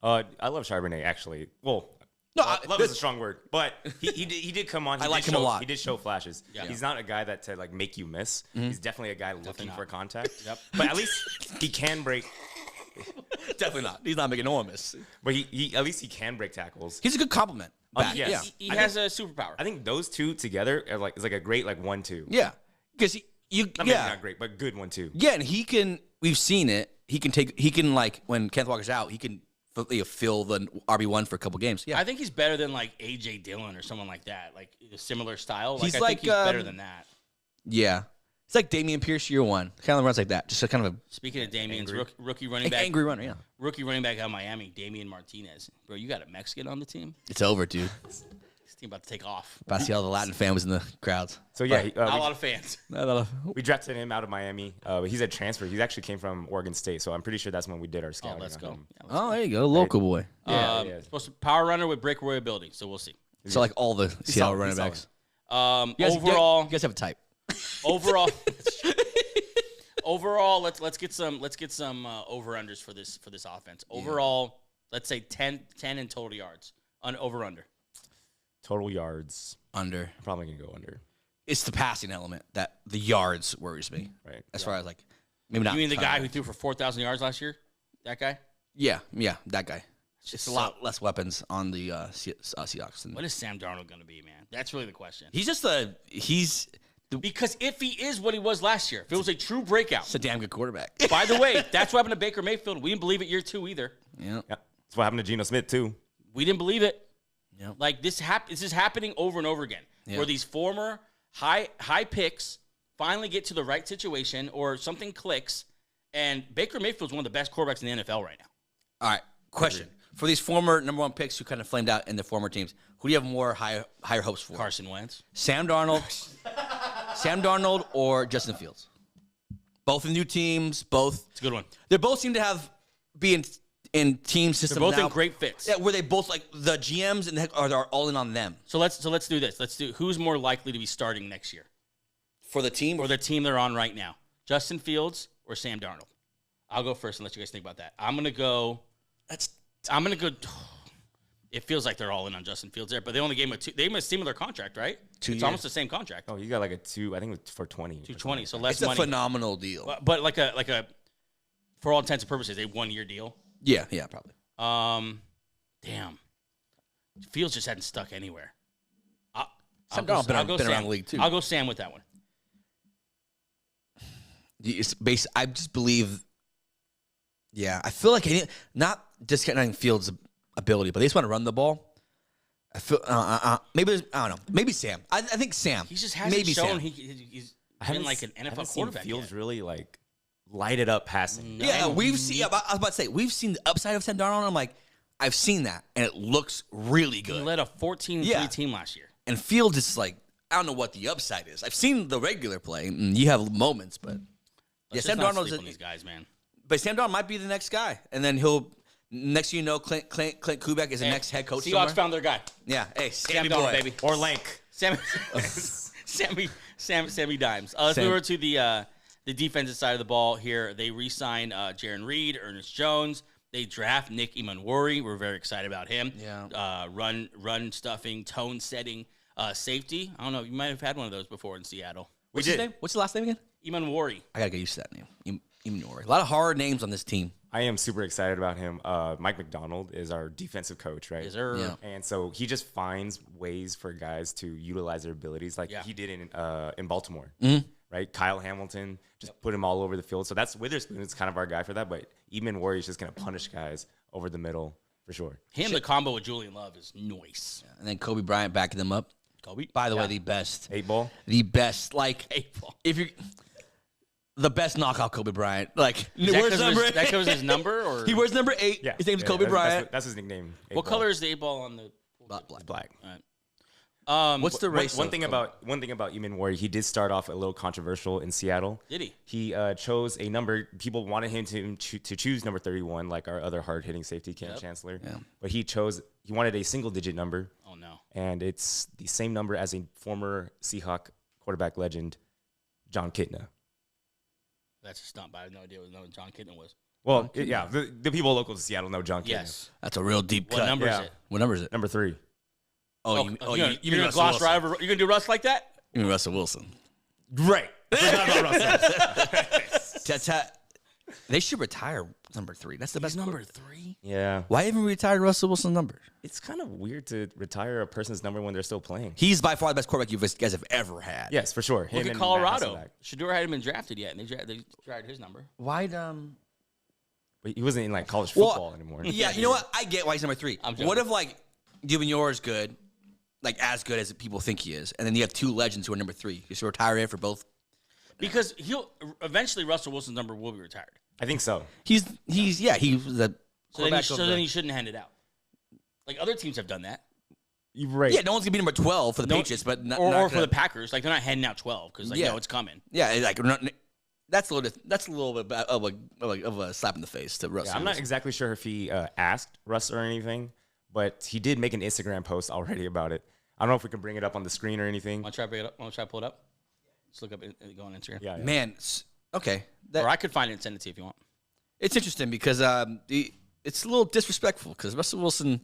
I love Charbonnet actually. Well, No, love is a strong word, but he did come on. I like him a lot. He did show flashes. Yeah. He's not a guy that to like make you miss. He's definitely a guy looking not. for contact. Yep. But at least he can break. Definitely not. He's not making no one miss. But he at least he can break tackles. He's a good compliment. Back. Yes. He has a superpower. I think those two together are like a great like 1-2. Yeah, because Maybe not great, but good 1-2. Yeah, and he can. We've seen it. He can like when Kenneth Walker's out, he can fill the RB1 for a couple games. Yeah, I think he's better than like AJ Dillon or someone like that. Like a similar style. He's I think he's better than that. yeah. It's like Dameon Pierce year 1. Kind of runs like that. Just a kind of Speaking of Damien's rookie running back, angry runner. Yeah, rookie running back out of Miami, Damian Martinez. Bro, you got a Mexican on the team. it's over, dude. This team about to take off. About to see all the Latin families in the crowds. So yeah, Not a lot of fans. we drafted him out of Miami. He's a transfer. He actually came from Oregon State, so I'm pretty sure that's when we did our scouting. Let's on go. him. Yeah, let's Oh, there you go, local boy. Yeah. Supposed to power runner with breakaway ability, so we'll see. So like all the Seattle running solid. backs. Overall, you guys have a type. overall, let's get some over unders for this offense. Overall, let's say 10 in total yards on over under. Total yards. Under. I'm probably gonna go under. It's the passing element that the yards worries me. Right. As far as like maybe not. You mean the guy who threw for 4,000 yards last year? That guy? Yeah, that guy. It's a lot less weapons on the Seahawks. What is Sam Darnold going to be, man? That's really the question. Because if he is what he was last year, if it was a true breakout. It's a damn good quarterback. By the way, that's what happened to Baker Mayfield. We didn't believe it year 2 either. Yeah. That's what happened to Geno Smith too. We didn't believe it. Yep. Like this is happening over and over again. Where these former high picks finally get to the right situation or something clicks, and Baker Mayfield's one of the best quarterbacks in the NFL right now. All right. Question. For these former number 1 picks who kind of flamed out in their former teams, who do you have more higher hopes for? Carson Wentz. Sam Darnold or Justin Fields? Both in new teams, both. It's a good one. They both seem to be in team systems. They're both now. in great fits. Yeah, where they both like the GMs and are all in on them. So let's do this. Let's do who's more likely to be starting next year For the team? or the team they're on right now. Justin Fields or Sam Darnold? I'll go first and let you guys think about that. I'm gonna go. it feels like they're all in on Justin Fields there, but they only gave him a similar contract, right? 2 It's years. almost the same contract. Oh, you got like a 2, I think it was for 20. 220, so less It's money. a phenomenal deal. But like a for all intents and purposes, a 1-year deal. Yeah, probably. Damn. Fields just hadn't stuck anywhere. Sam Darnold's been around the league too. I'll go Sam with that one. I just believe. Yeah, I feel like not discounting Fields' ability, but they just want to run the ball. I feel maybe I don't know. Maybe Sam. I think Sam. He just hasn't maybe shown Sam. he's been like an NFL quarterback. Fields yet. really like light it up passing. Yeah, we've seen. I was about to say we've seen the upside of Sam Darnold. I'm like, I've seen that, and it looks really He good. led a 14-3 team last year. And Fields is like, I don't know what the upside is. I've seen the regular play. And you have moments, but Let's Sam just not Darnold's sleep on these guys, man. But Sam Darnold might be the next guy, and then he'll. Next, you know, Clint Kubiak is the next head coach. Seahawks somewhere. found their guy. Yeah, hey, Sam Sammy Darnold, boy. baby. Or Lank. Sammy Dimes. Let's move over to the defensive side of the ball here. They re-sign Jaron Reed, Ernest Jones. They draft Nick Imanwori. We're very excited about him. Yeah. Run stuffing, tone setting, safety. I don't know. You might have had one of those before in Seattle. What's his name? What's the last name again? Imanwori. I gotta get used to that name. Imanwori. A lot of hard names on this team. I am super excited about him. Mike McDonald is our defensive coach, right? Is there? Yeah. And so he just finds ways for guys to utilize their abilities, like he did in Baltimore, right? Kyle Hamilton just put him all over the field. So that's Witherspoon is kind of our guy for that. But Imanwori is just going to punish guys over the middle for sure. The combo with Julian Love is nice. And then Kobe Bryant backing them up. Kobe. By the way, the best. 8-ball. The best. Like, 8-ball. if you the best knockout Kobe Bryant. Like, That covers his number, or he wears number 8. Yeah. His name's Kobe Bryant. That's his nickname. What color is the 8-ball on the? Black. All right. What's the race? One thing about Imanwori, he did start off a little controversial in Seattle. Did he? He chose a number. People wanted him to choose number 31, like our other hard hitting safety, Cam Chancellor. Yeah. But he wanted a single digit number. Oh no. And it's the same number as a former Seahawk quarterback legend, John Kitna. That's a stunt, but I had no idea what John Kitna was. Well, the people local to Seattle know John Kitna. Yes. That's a real deep cut. What number is it? What number is it? Number 3. You're you gonna mean Russell gloss Wilson. right over? You're gonna do Russ like that? You mean Russell Wilson. Right. Forgot about Russell. They should retire number 3. That's the best Number 3. Yeah. Why even retire Russell Wilson's number? It's kind of weird to retire a person's number when they're still playing. He's by far the best quarterback you guys have ever had. Yes, for sure. Look Him at and Colorado. Matt Hasselbeck. Shador hadn't been drafted yet, and they tried his number. Why But he wasn't in like college football anymore. Yeah, you know what? I get why he's number 3. I'm joking. What if like Dubignon is good, like as good as people think he is, and then you have 2 legends who are number 3. You should retire it for both. Because eventually Russell Wilson's number will be retired. I think so. He was the quarterback of Then you shouldn't hand it out. Like other teams have done that, You're right. Yeah, no one's gonna be number 12 for the Patriots, but or for the Packers. Like they're not handing out 12 because no, it's coming. Yeah, like that's a little bit of a slap in the face to Russell. Yeah, I'm not exactly sure if he asked Russ or anything, but he did make an Instagram post already about it. I don't know if we can bring it up on the screen or anything. Want to try to bring it up? Want to try to pull it up? Let's look up. Go on Instagram. Yeah. Man, okay. Or I could find it and send it to you if you want. It's interesting because it's a little disrespectful because Russell Wilson.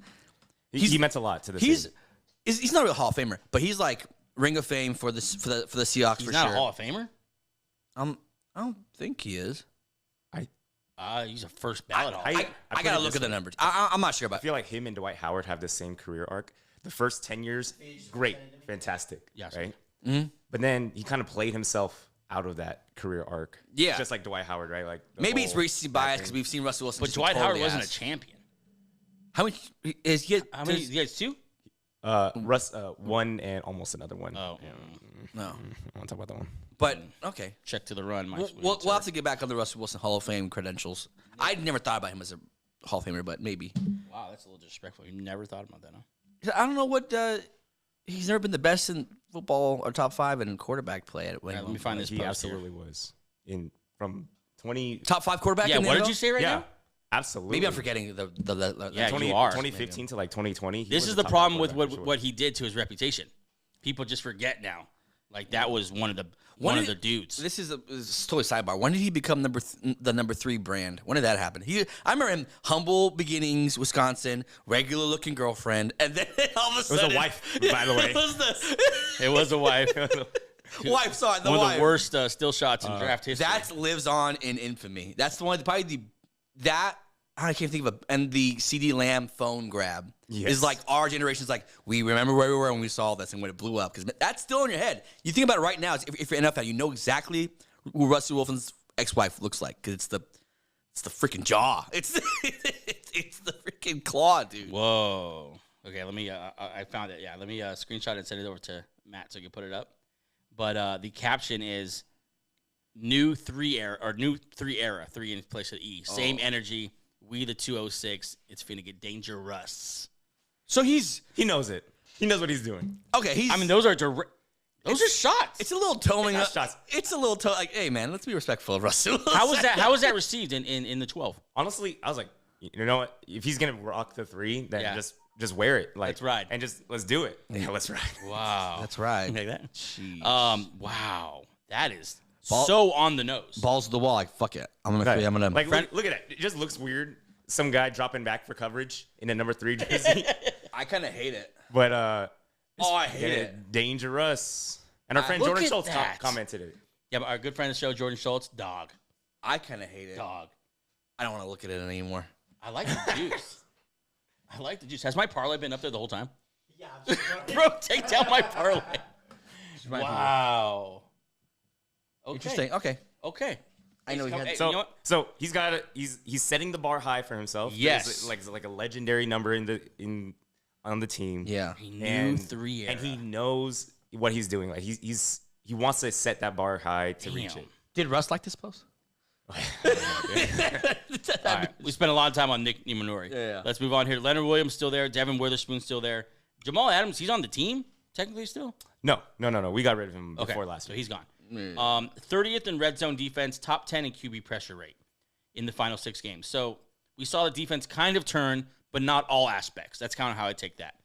He meant a lot to the team. He's not a Hall of Famer, but he's like Ring of Fame for the Seahawks. He's for not sure. a Hall of Famer. I don't think he is. He's a first ballot Hall. I gotta look at the numbers. I'm not sure about. I feel like him and Dwight Howard have the same career arc. The first 10 years, great, fantastic, Yes. right? Mm-hmm. But then he kind of played himself out of that career arc. Yeah. Just like Dwight Howard, right? Like Maybe it's recency bias because we've seen Russell Wilson. But just be Dwight Howard totally wasn't ass. a champion. How much is he? How many? He has 2. Russ one and almost another one. Oh, No, I want to talk about that one. but okay. check to the run. We'll have to get back on the Russell Wilson Hall of Fame credentials. I never thought about him as a Hall of Famer, but maybe. Wow, that's a little disrespectful. You never thought about that, huh? I don't know what. He's never been the best in football or top 5 in quarterback play. Let me find this He post absolutely was from 20. Top 5 quarterback. Yeah, in the what did NFL? you say right Yeah, now? absolutely. Maybe I'm forgetting the Yeah, 20, you are. 2015 to like 2020. This is the problem with what he did to his reputation. People just forget now. Like that was one of the dudes. This is totally sidebar. When did he become the number 3 brand? When did that happen? I remember him, humble beginnings, Wisconsin, regular looking girlfriend, and then all of a sudden, it was a wife, by the way. It was a wife. Wife, sorry, one of the worst still shots in draft history. That lives on in infamy. That's the one, I can't think of and the CD Lamb phone grab is like our generation's like, we remember where we were when we saw this and when it blew up. Because that's still in your head. You think about it right now, if you're an NFL fan, you know exactly who Russell Wilson's ex-wife looks like. Because it's the freaking jaw. It's the freaking claw, dude. Whoa. Okay, let me, I found it. Yeah, let me screenshot it and send it over to Matt so you can put it up. But the caption is new 3 era, 3 in place of E. Same energy. We the 206. It's finna get dangerous. So he knows it. He knows what he's doing. Okay, those are direct. Those are shots. It's a little toning up. Shots. It's a little like, hey man, let's be respectful of Russell. How was that received in the 12? Honestly, I was like, you know what? If he's gonna rock the 3, then just wear it. Like, let's ride. And let's do it. Yeah, let's ride. Wow. That's right. Like that. Jeez. Wow. That is so on the nose. Balls to the wall. Like, fuck it. I'm gonna like look at it. It just looks weird. Some guy dropping back for coverage in a number 3 jersey. I kind of hate it. But I hate it. Dangerous. And our friend Jordan Schultz commented it. Yeah, but our good friend of the show, Jordan Schultz, dog. I kind of hate it. Dog. I don't want to look at it anymore. I like the juice. Has my parlay been up there the whole time? Yeah. Bro, take down my parlay. Wow. Okay. Interesting. Okay. I know he had. So, so he's got he's setting the bar high for himself. Yes. Like a legendary number on the team. Yeah. He knew 3 era. And he knows what he's doing. Like he wants to set that bar high to reach it. Did Russ like this post? All right. We spent a lot of time on Nick Nimanori. Yeah. Let's move on here. Leonard Williams still there. Devin Witherspoon still there. Jamal Adams, he's on the team technically still? No. We got rid of him before last so year. He's gone. 30th in red zone defense, top 10 in QB pressure rate in the final 6 games. So we saw the defense kind of turn, but not all aspects. That's kind of how I take that.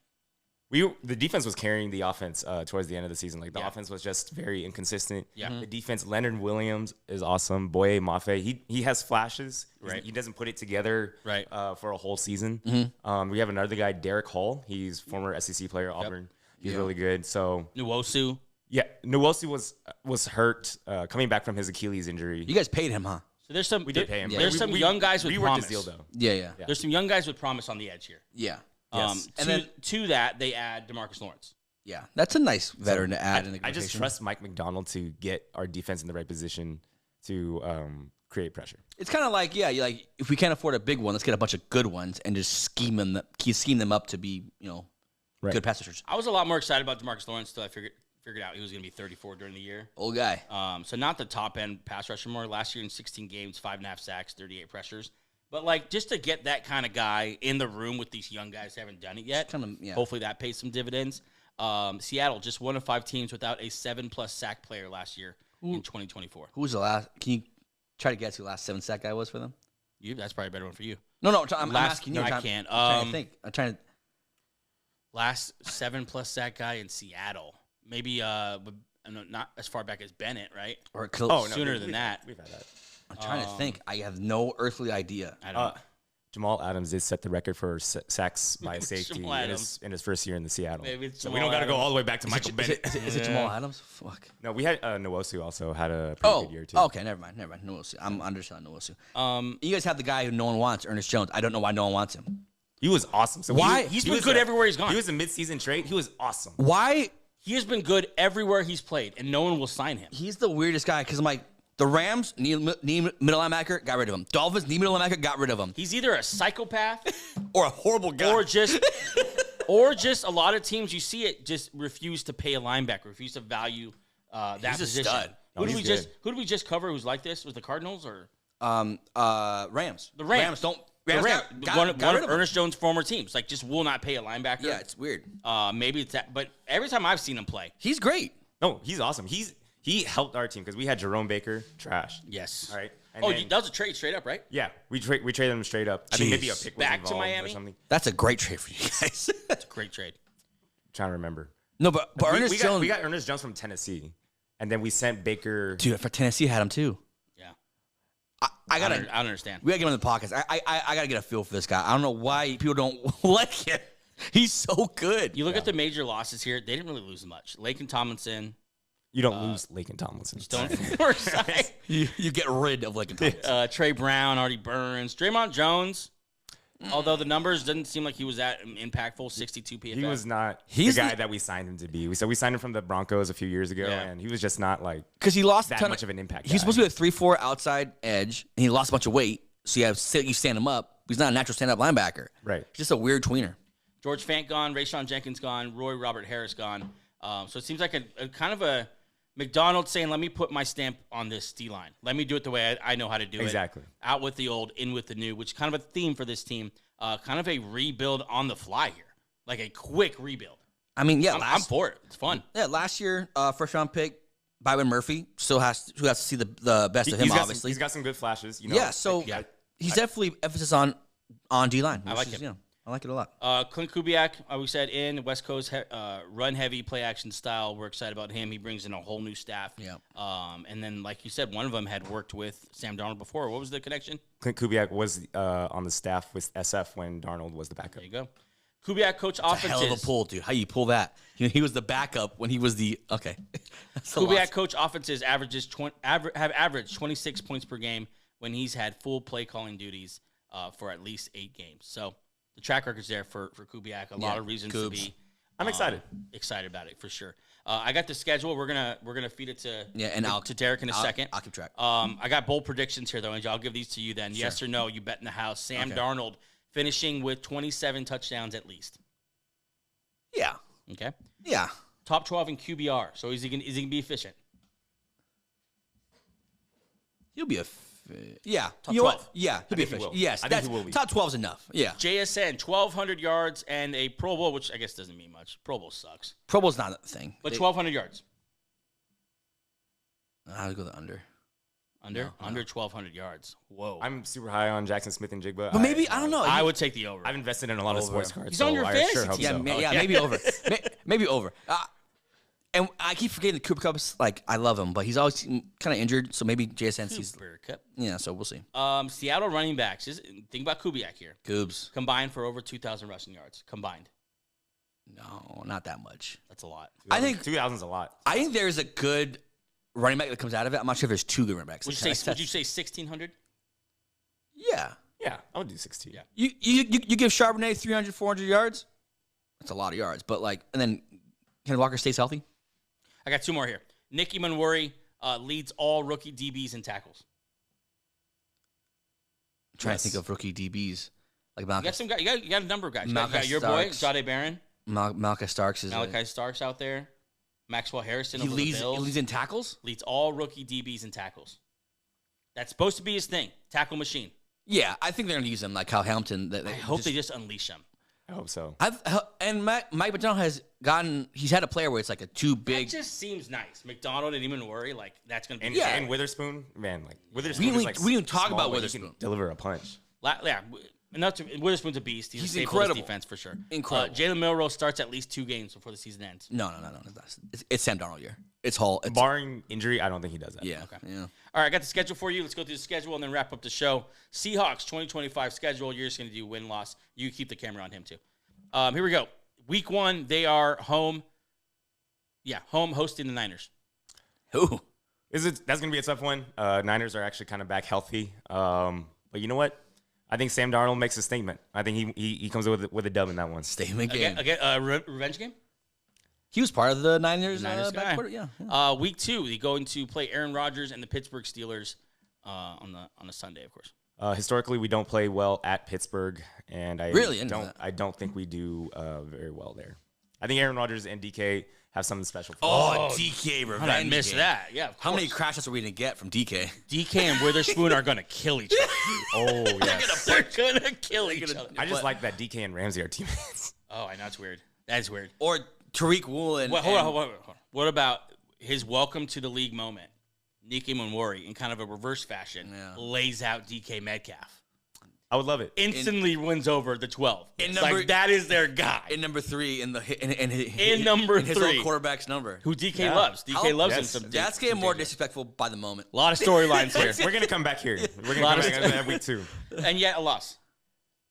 The defense was carrying the offense towards the end of the season. Like the offense was just very inconsistent. Yeah. The defense, Leonard Williams is awesome. Boye Mafe, he has flashes. Right. He doesn't put it together for a whole season. Mm-hmm. We have another guy, Derek Hall. He's former SEC player, Auburn. He's really good. So Nwosu. Yeah, Nwosu was hurt coming back from his Achilles injury. You guys paid him, huh? So there's some. We did pay him. There's some young guys with promise. We worked this deal though. Yeah. There's some young guys with promise on the edge here. Yeah. Yes. And then to that they add DeMarcus Lawrence. Yeah, that's a nice veteran to add in the I just trust Mike McDonald to get our defense in the right position to create pressure. It's kind of like, if we can't afford a big one, let's get a bunch of good ones and just scheme them up to be, good pass rushers. I was a lot more excited about DeMarcus Lawrence until I figured out he was going to be 34 during the year. Old guy. So not the top end pass rusher more. Last year in 16 games, 5.5 sacks, 38 pressures. But just to get that kind of guy in the room with these young guys who haven't done it yet, hopefully that pays some dividends. Seattle just 1 of 5 teams without a 7+ sack player last year in 2024. Who was the last? Can you try to guess who the last 7 sack guy was for them? That's probably a better one for you. No, I'm asking you. I can't. I'm trying to think. I'm trying to. Last 7+ sack guy in Seattle. Maybe not as far back as Bennett, right? Or sooner than that. We've had that. I'm trying to think. I have no earthly idea. I don't know. Jamal Adams did set the record for sacks by a safety in his first year in the Seattle. Maybe it's so we don't got to go all the way back to Michael Bennett. Is it Jamal Adams? Fuck. No, we had Nwosu also had a pretty good year too. Okay, never mind. Nwosu. I'm underselling Nwosu. You guys have the guy who no one wants, Ernest Jones. I don't know why no one wants him. He was awesome. So why? He's been good everywhere he's gone. He was a midseason trade. He was awesome. Why? He has been good everywhere he's played, and no one will sign him. He's the weirdest guy because I'm like, the Rams need middle linebacker, got rid of him. Dolphins need middle linebacker, got rid of him. He's either a psychopath or a horrible guy, or just a lot of teams you see it just refuse to pay a linebacker, refuse to value that he's position. A stud. Who did we just cover? Who's like this? Was the Cardinals or Rams? The Rams don't. One of Ernest Jones' former teams just will not pay a linebacker. Yeah, it's weird. Maybe it's that, but every time I've seen him play, he's great. No, he's awesome. He helped our team because we had Jerome Baker, trash. Yes. All right. And that was a trade straight up, right? Yeah, we traded him straight up. I think maybe a pick was back to Miami or something. That's a great trade for you guys. That's a great trade. I'm trying to remember. No, but Ernest Jones. We got Ernest Jones from Tennessee. And then we sent Baker. Dude, for Tennessee had him too. Yeah. I I don't understand. We gotta get him in the podcast. I gotta get a feel for this guy. I don't know why people don't like him. He's so good. You look at the major losses here; they didn't really lose much. Laken Tomlinson. You don't lose Laken Tomlinson. Don't foresight. You get rid of Laken Tomlinson. Trey Brown, Artie Burns, Draymond Jones. Although the numbers didn't seem like he was that impactful, 62 PFF. He was not He's the guy that we signed him to be. We signed him from the Broncos a few years ago, and he was just not like because he lost that much of an impact. He's supposed to be a 3-4 outside edge, and he lost a bunch of weight. So you stand him up. He's not a natural stand-up linebacker. Right. He's just a weird tweener. George Fant gone, Rayshon Jenkins gone, Roy Robert Harris gone. So it seems like a kind of a McDonald's saying, let me put my stamp on this D-line. Let me do it the way I know how to do it. Exactly. Out with the old, in with the new, which is kind of a theme for this team. Kind of a rebuild on the fly here. Like a quick rebuild. I mean, yeah. I'm for it. It's fun. Yeah, last year, first-round pick, Byron Murphy, who has to see the best of him, obviously. He's got some good flashes. Yeah, so he's definitely emphasis on D-line. I like him. I like it a lot. Clint Kubiak, we said in West Coast run-heavy play-action style. We're excited about him. He brings in a whole new staff. Yeah. And then, like you said, one of them had worked with Sam Darnold before. What was the connection? Clint Kubiak was on the staff with SF when Darnold was the backup. There you go. Kubiak coach offenses. Hell of a pull, dude. How you pull that? He was the backup when he was the okay. Kubiak coach offenses have averaged 26 points per game when he's had full play calling duties for at least 8 games. So the track record's there for Kubiak. A lot of reasons to be. I'm excited. Excited about it for sure. I got the schedule. We're gonna feed it to to Derek in a second. I'll keep track. I got bold predictions here though, and I'll give these to you then. Sure. Yes or no? You bet in the house. Sam Darnold finishing with 27 touchdowns at least. Yeah. Okay. Yeah. Top 12 in QBR. So is he gonna be efficient? He'll be yeah. Top 12. Yeah, he'll be efficient. Yes, I think he will be. Top 12 is enough. Yeah. JSN 1,200 yards and a Pro Bowl, which I guess doesn't mean much. Pro Bowl sucks. Pro Bowl's not a thing. But 1,200 yards. I'll go the under. Under 1,200 yards. Whoa. I'm super high on Jackson Smith-Njigba. But maybe I don't know. I would take the over. I've invested in a lot of sports cards. He's on your fantasy team. Yeah, maybe over. Maybe over. And I keep forgetting the Cooper Kupp's, like, I love him, but he's always kind of injured, so maybe JSN sees. Cooper Kupp. Yeah, so we'll see. Seattle running backs. Think about Kubiak here. Coobs. Combined for over 2,000 rushing yards. Combined. No, not that much. That's a lot. I think 2,000's a lot. I think there's a good running back that comes out of it. I'm not sure if there's 2 good running backs. Would you say 1,600? Yeah. Yeah, I would do 16. Yeah. You give Charbonnet 300, 400 yards? That's a lot of yards. But, like, and then Ken Walker stays healthy? I got 2 more here. Nicky Manwari leads all rookie DBs in tackles. I'm trying to think of rookie DBs. Like Malcolm. You got some guys. You got a number of guys. You Malachi got your boy, Starks. Jade Barron. Malachi Starks is Malachi Starks out there. Maxwell Harrison he over leads, the Bills. He leads in tackles? Leads all rookie DBs in tackles. That's supposed to be his thing. Tackle machine. Yeah, I think they're going to use him like Kyle Hamilton. I hope they just unleash him. I hope so. Mike McDonald has gotten. He's had a player where it's like a too big. It just seems nice. McDonald and even worry like that's gonna be. And Witherspoon, man, like Witherspoon. We didn't talk small, about but he Witherspoon. can deliver a punch. Yeah, Witherspoon's a beast. He's a incredible. Defense for sure. Incredible. Jalen Milroe starts at least 2 games before the season ends. No. It's Sam Darnold year. It's Hall. Barring injury, I don't think he does that. Yeah. Okay. Yeah. All right, I got the schedule for you. Let's go through the schedule and then wrap up the show. Seahawks 2025 schedule. You're just going to do win-loss. You keep the camera on him too. Here we go. Week 1, they are home. Yeah, home hosting the Niners. Who? That's going to be a tough one. Niners are actually kind of back healthy. But you know what? I think Sam Darnold makes a statement. I think he comes with a dub in that one. Statement game. Again, revenge game? He was part of the Niners guy. backcourt. Yeah. Week 2, they're going to play Aaron Rodgers and the Pittsburgh Steelers on a Sunday, of course. Historically, we don't play well at Pittsburgh, and I don't think we do very well there. I think Aaron Rodgers and DK have something special for us. DK revenge. I missed that. Yeah. How many crashes are we going to get from DK? DK and Witherspoon are going to kill each other. Oh, yes. They're going to kill each other. I just like that DK and Ramsey are teammates. Oh, I know it's weird. That's weird. Or Tariq Woolen. Hold on. What about his welcome to the league moment? Nicky Manwari, in kind of a reverse fashion, lays out DK Metcalf. I would love it. Instantly wins over the 12. It's number- like that is their guy. In number 3 in In number his 3. own quarterback's number. Who DK loves. DK loves him some. That's getting more disrespectful by the moment. A lot of storylines here. We're gonna come back here. We're gonna come back at week 2. And yet a loss.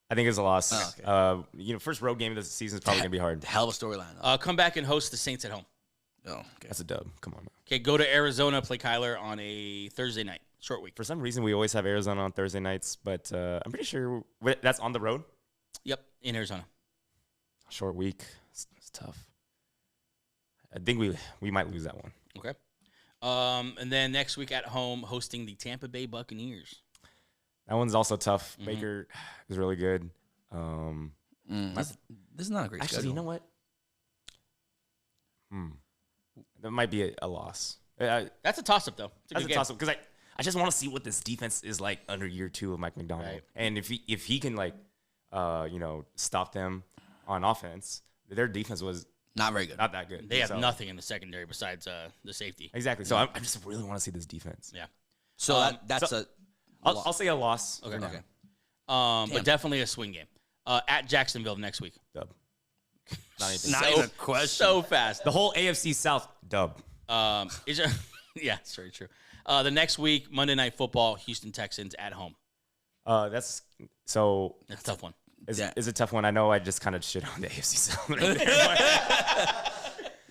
I think it's a loss. Oh, Okay. First road game of the season is probably gonna be hard. Hell of a storyline. Come back and host the Saints at home. Oh, okay. That's a dub. Come on, man. Okay, go to Arizona, play Kyler on a Thursday night. Short week. For some reason, we always have Arizona on Thursday nights, but I'm pretty sure that's on the road. Yep, in Arizona. Short week. It's tough. I think we might lose that one. Okay. And then next week at home, hosting the Tampa Bay Buccaneers. That one's also tough. Baker is really good. This is not a great Actually, schedule. you know what? That might be a loss. That's a toss-up, though. It's a That's good a game. toss-up because I just want to see what this defense is like under year 2 of Mike McDonald, Right. and if he can stop them on offense, their defense was Not very good. not that good. They have So- nothing in the secondary besides the safety. exactly. So I just really want to see this defense. Yeah. So that's a. I'll say a loss. Okay. for now. Okay. But definitely a swing game. At Jacksonville next week. Dub. Not anything. Not even a question. So fast. The whole AFC South dub. Is it, yeah, it's very true. The next week, Monday Night Football, Houston Texans at home. That's so. That's a tough one. It's a tough one. I know I just kind of shit on the AFC South right there.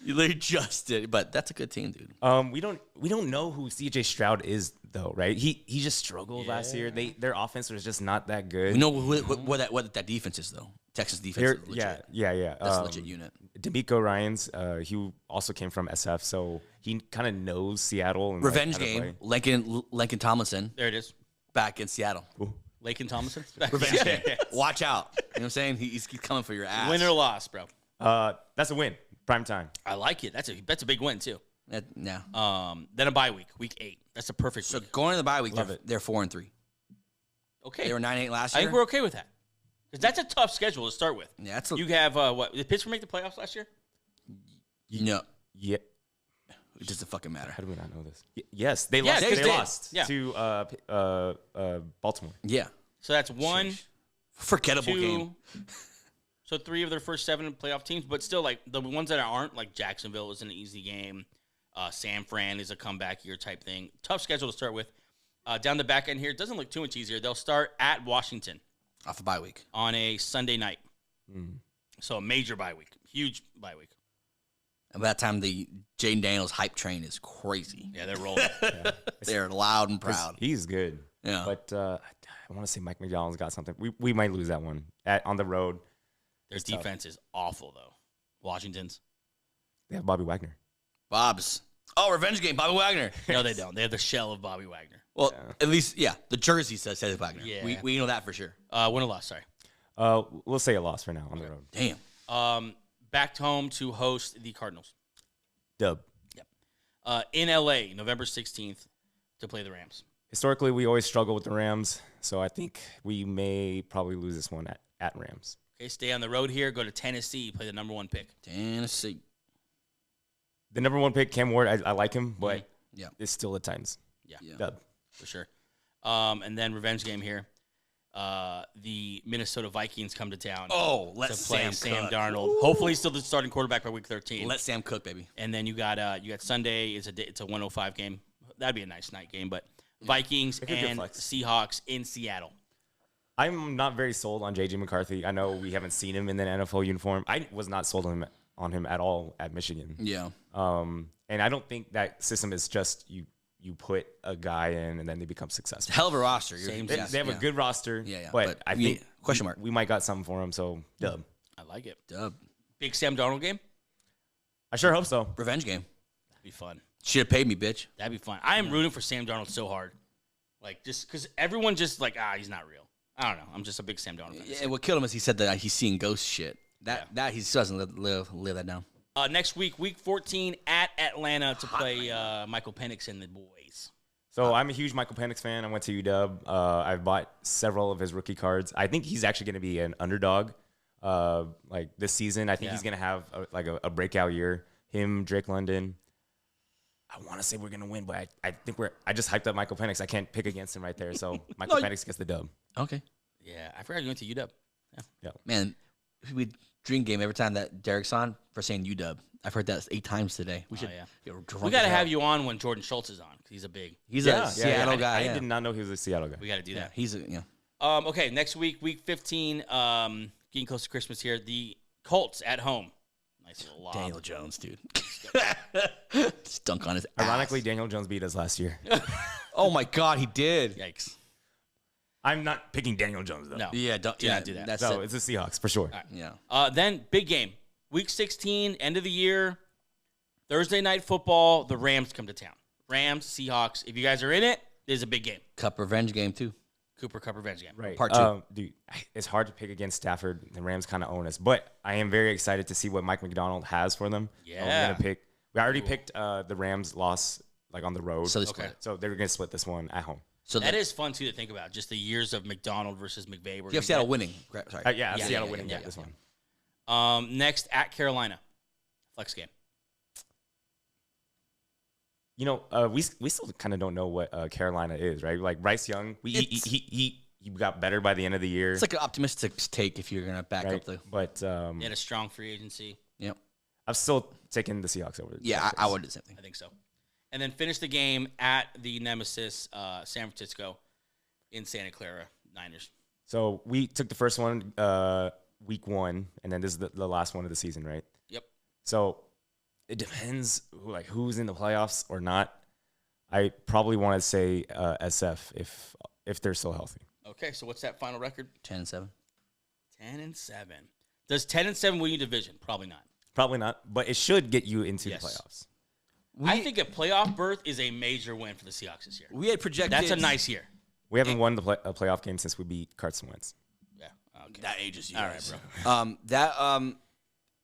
You literally just did, but that's a good team, dude. We don't know who CJ Stroud is though, right? He just struggled last year. Their offense was just not that good. We know what that defense is, though. Texas defense is legit. Yeah. That's a legit unit. D'Amico Ryans, he also came from SF, so he kind of knows Seattle. And Revenge how to game. play. Lincoln Tomlinson There it is. back in Seattle. Lakin Tomlinson. Revenge game. Watch out. You know what I'm saying? He's coming for your ass. Win or loss, bro. That's a win. Prime time. I like it. That's a big win too. Yeah. Then a bye week, week 8. That's a perfect So week. going to the bye week, Love it. they're 4-3. Okay. They were 9-8 last I year. think we're okay with that. Because that's a tough schedule to start with. Yeah, that's You have, what? Did Pittsburgh make the playoffs last year? no. Yeah. It doesn't fucking matter. How do we not know this? Yes, they Yeah, lost. they They did. lost Yeah. to Baltimore. Yeah. So that's 1, Forgettable 2. game. So 3 of their first 7 playoff teams, but still, like the ones that aren't, like Jacksonville is an easy game. San Fran is a comeback year type thing. Tough schedule to start with. Down the back end here, it doesn't look too much easier. They'll start at Washington Off a bye week. on a Sunday night. So a major bye week, huge bye week. And by that time, the Jaden Daniels hype train is crazy. Yeah, they're rolling. They're loud and proud. He's good. Yeah. But I want to say Mike McDonald's got something. We might lose that one on the road. Their defense is awful though. Washington's. They have Bobby Wagner. Bob's. Oh, revenge game. Bobby Wagner. No, they don't. They have the shell of Bobby Wagner. Well, at least, the jersey says Wagner. Yeah. We know that for sure. Win or loss, sorry. We'll say a loss for now on the road. Damn. Back home to host the Cardinals. Dub. In LA, November 16th to play the Rams. Historically, we always struggle with the Rams, so I think we may probably lose this one at Rams. Okay, stay on the road here. Go to Tennessee. Play the number 1 pick. Tennessee. The number 1 pick, Cam Ward, I like him, but Yeah. it's still at times. Yeah, Dub. for sure. And then revenge game here. The Minnesota Vikings come to town. Oh, to let's play Sam Sam cook. Darnold. Hopefully, still the starting quarterback by week 13. Let Sam cook, baby. And then you got Sunday. It's a 105 game. That'd be a nice night game. But Vikings It could be a and flex. Seahawks in Seattle. I'm not very sold on J.J. McCarthy. I know we haven't seen him in an NFL uniform. I was not sold on him at all at Michigan. Yeah. And I don't think that system is just you put a guy in and then they become successful. Hell of a roster. Same They have a good roster. Yeah. But I think question mark. we might got something for him. So dub. I like it. Dub. Big Sam Darnold game. I sure hope so. Revenge game. That'd be fun. Should have paid me, bitch. That'd be fun. I am rooting for Sam Darnold so hard. Like, just because everyone just like, he's not real. I don't know. I'm just a big Sam Darnold fan. Yeah, what killed him is he said that he's seeing ghost shit. That he still doesn't live that down. Next week, week 14 at Atlanta to play Michael Penix and the boys. So I'm a huge Michael Penix fan. I went to UW. I've bought several of his rookie cards. I think he's actually going to be an underdog like this season. I think he's going to have a breakout year. Him, Drake London. I want to say we're going to win, but I think I just hyped up Michael Penix. I can't pick against him right there. So Michael Penix gets the dub. Okay. Yeah, I forgot you went to UW. Yeah. Man, we dream game every time that Derek's on for saying UW. I've heard that 8 times today. We should. We got to have you on when Jordan Schultz is on because he's a big. He's a Seattle guy. I did not know he was a Seattle guy. We got to do that. He's Okay, next week, week 15, getting close to Christmas here. The Colts at home. Nice little lob. Daniel Jones, dude. Just dunk on his Ironically, ass. Daniel Jones beat us last year. Oh my God, he did. Yikes. I'm not picking Daniel Jones though. No. Yeah, do not do that. That's So it. it's the Seahawks for sure. Right. Yeah. Then, big game. Week 16, end of the year, Thursday night football, the Rams come to town. Rams, Seahawks. If you guys are in it, this is a big game. Cup revenge game too. Cooper Cup revenge game. Right. Part 2. Dude, it's hard to pick against Stafford. The Rams kind of own us. But I am very excited to see what Mike McDonald has for them. Yeah. We already picked the Rams loss like on the road. So they Okay. split. So they're going to split this one at home. So That is fun, too, to think about. Just the years of McDonald versus McVay. you have Seattle winning. Sorry. Yeah, Seattle winning this one. Next, at Carolina. Flex game. You know, we still kind of don't know what Carolina is, right? Like Bryce Young, he got better by the end of the year. It's like an optimistic take if you're gonna back right? up the. But They had a strong free agency. Yep. I'm still taking the Seahawks over. Yeah, I would do the same thing. I think so. And then finish the game at the nemesis, San Francisco, in Santa Clara, Niners. So we took the first one week 1, and then this is the last one of the season, right? Yep. So it depends who's in the playoffs or not. I probably want to say SF if they're still healthy. Okay, so what's that final record? 10-7. 10-7. Does 10-7 win you division? Probably not. Probably not, but it should get you into the playoffs. I think a playoff berth is a major win for the Seahawks this year. We had projected. That's a nice year. We haven't won a playoff game since we beat Carson Wentz. Yeah. Okay. That ages you. All right, bro.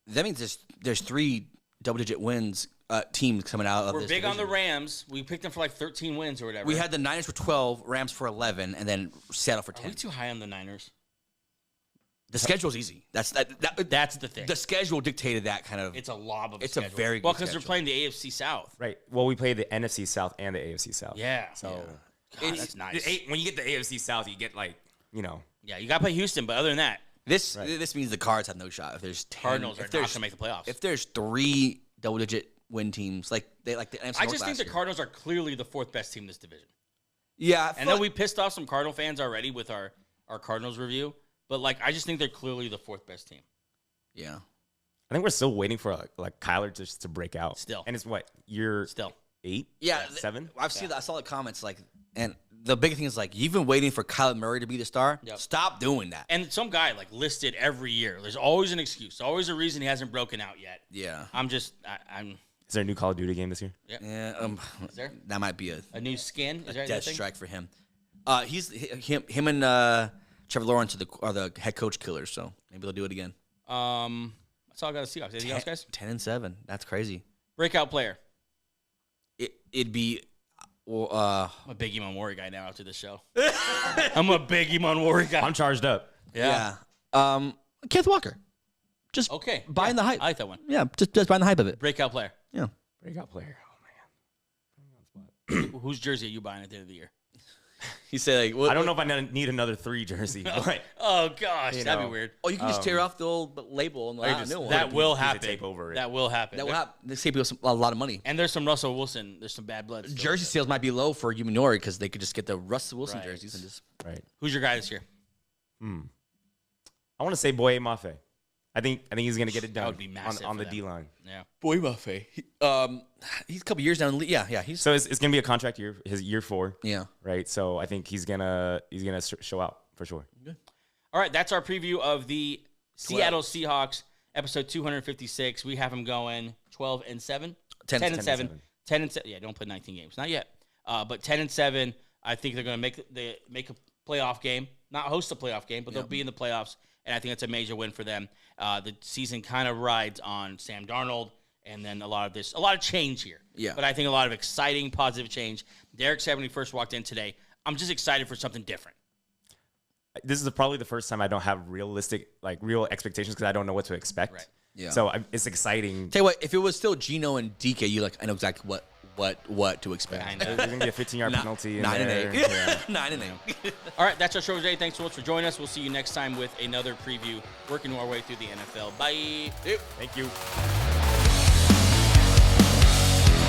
That means there's 3 double-digit wins teams coming out of We're this big on the division. Rams. We picked them for like 13 wins or whatever. We had the Niners for 12, Rams for 11, and then Seattle for Are 10. we too high on the Niners? The schedule's easy. That's the thing. The schedule dictated that kind of. It's a lob of a It's a schedule. very well good because they're schedule. playing the AFC South. Right. Well, we played the NFC South and the AFC South. Yeah. So God, that's nice. When you get the AFC South, you get Yeah, you got to play Houston, but other than that, This means the Cards have no shot. If there's 10, Cardinals are if not going there's to make the playoffs. If there's 3 double-digit win teams like the NFC I North just think last the year. Cardinals are clearly the 4th best team in this division. Yeah, And then we pissed off some Cardinal fans already with our Cardinals review, but I just think they're clearly the 4th best team. Yeah. I think we're still waiting for Kyler just to break out. Still. And it's what, year Still. 8? Yeah, 7? I've seen that. I saw the comments and the big thing is you've been waiting for Kyler Murray to be the star. Yep. Stop doing that. And some guy listed every year. There's always an excuse, always a reason he hasn't broken out yet. Yeah. I'm Is there a new Call of Duty game this year? Yeah. Is there That might be a new skin? Is there death anything? strike for him. Him and Trevor Lawrence are the head coach killers. So maybe they'll do it again. That's all I got to see. Anything else, guys? 10-7. That's crazy. Breakout player. It'd be. I'm a big Iman Warrior guy now after this show. I'm a big Iman Warrior guy. I'm charged up. Yeah. Kenneth Walker. Just Okay. buying the hype. I like that one. Yeah, just buying the hype of it. Breakout player. Yeah. Breakout player. Whose jersey are you buying at the end of the year? He said, I don't know if I need another 3 jersey. But Oh, gosh. You That'd be know. weird. Oh, you can just tear off the old label and just- new one. That will piece of happen. tape over it. That will happen. That will happen. They save people a lot of money. And there's some Russell Wilson. There's some bad blood. still. Jersey sales might be low for Humanori because they could just get the Russell Wilson Right. jerseys and just. right. Who's your guy this year? I want to say Boye Mafe. I think he's going to get it done would be massive on for the them. D-line. Yeah. Boy Buffet. He's a couple years down. Yeah. He's. So it's going to be a contract year, his year 4. Yeah. Right. So I think he's gonna show out for sure. All right. That's our preview of the Seattle Seahawks, episode 256. We have them going 12-7. 10-7. 10-7. Yeah, don't play 19 games. Not yet. But 10-7. I think they're going to make a playoff game. Not host a playoff game, but they'll be in the playoffs. And I think that's a major win for them. The season kind of rides on Sam Darnold, and then a lot of change here. Yeah. But I think a lot of exciting, positive change. Derek said when he first walked in today, I'm just excited for something different. This is probably the first time I don't have real expectations because I don't know what to expect. Right. Yeah. So it's exciting. Tell you what, if it was still Gino and DK, I know exactly what to expect. There's going to be a 15-yard penalty. 9 and 8. Yeah. 9 and 8. All right, that's our show today. Thanks so much for joining us. We'll see you next time with another preview, working our way through the NFL. Bye. Thank you.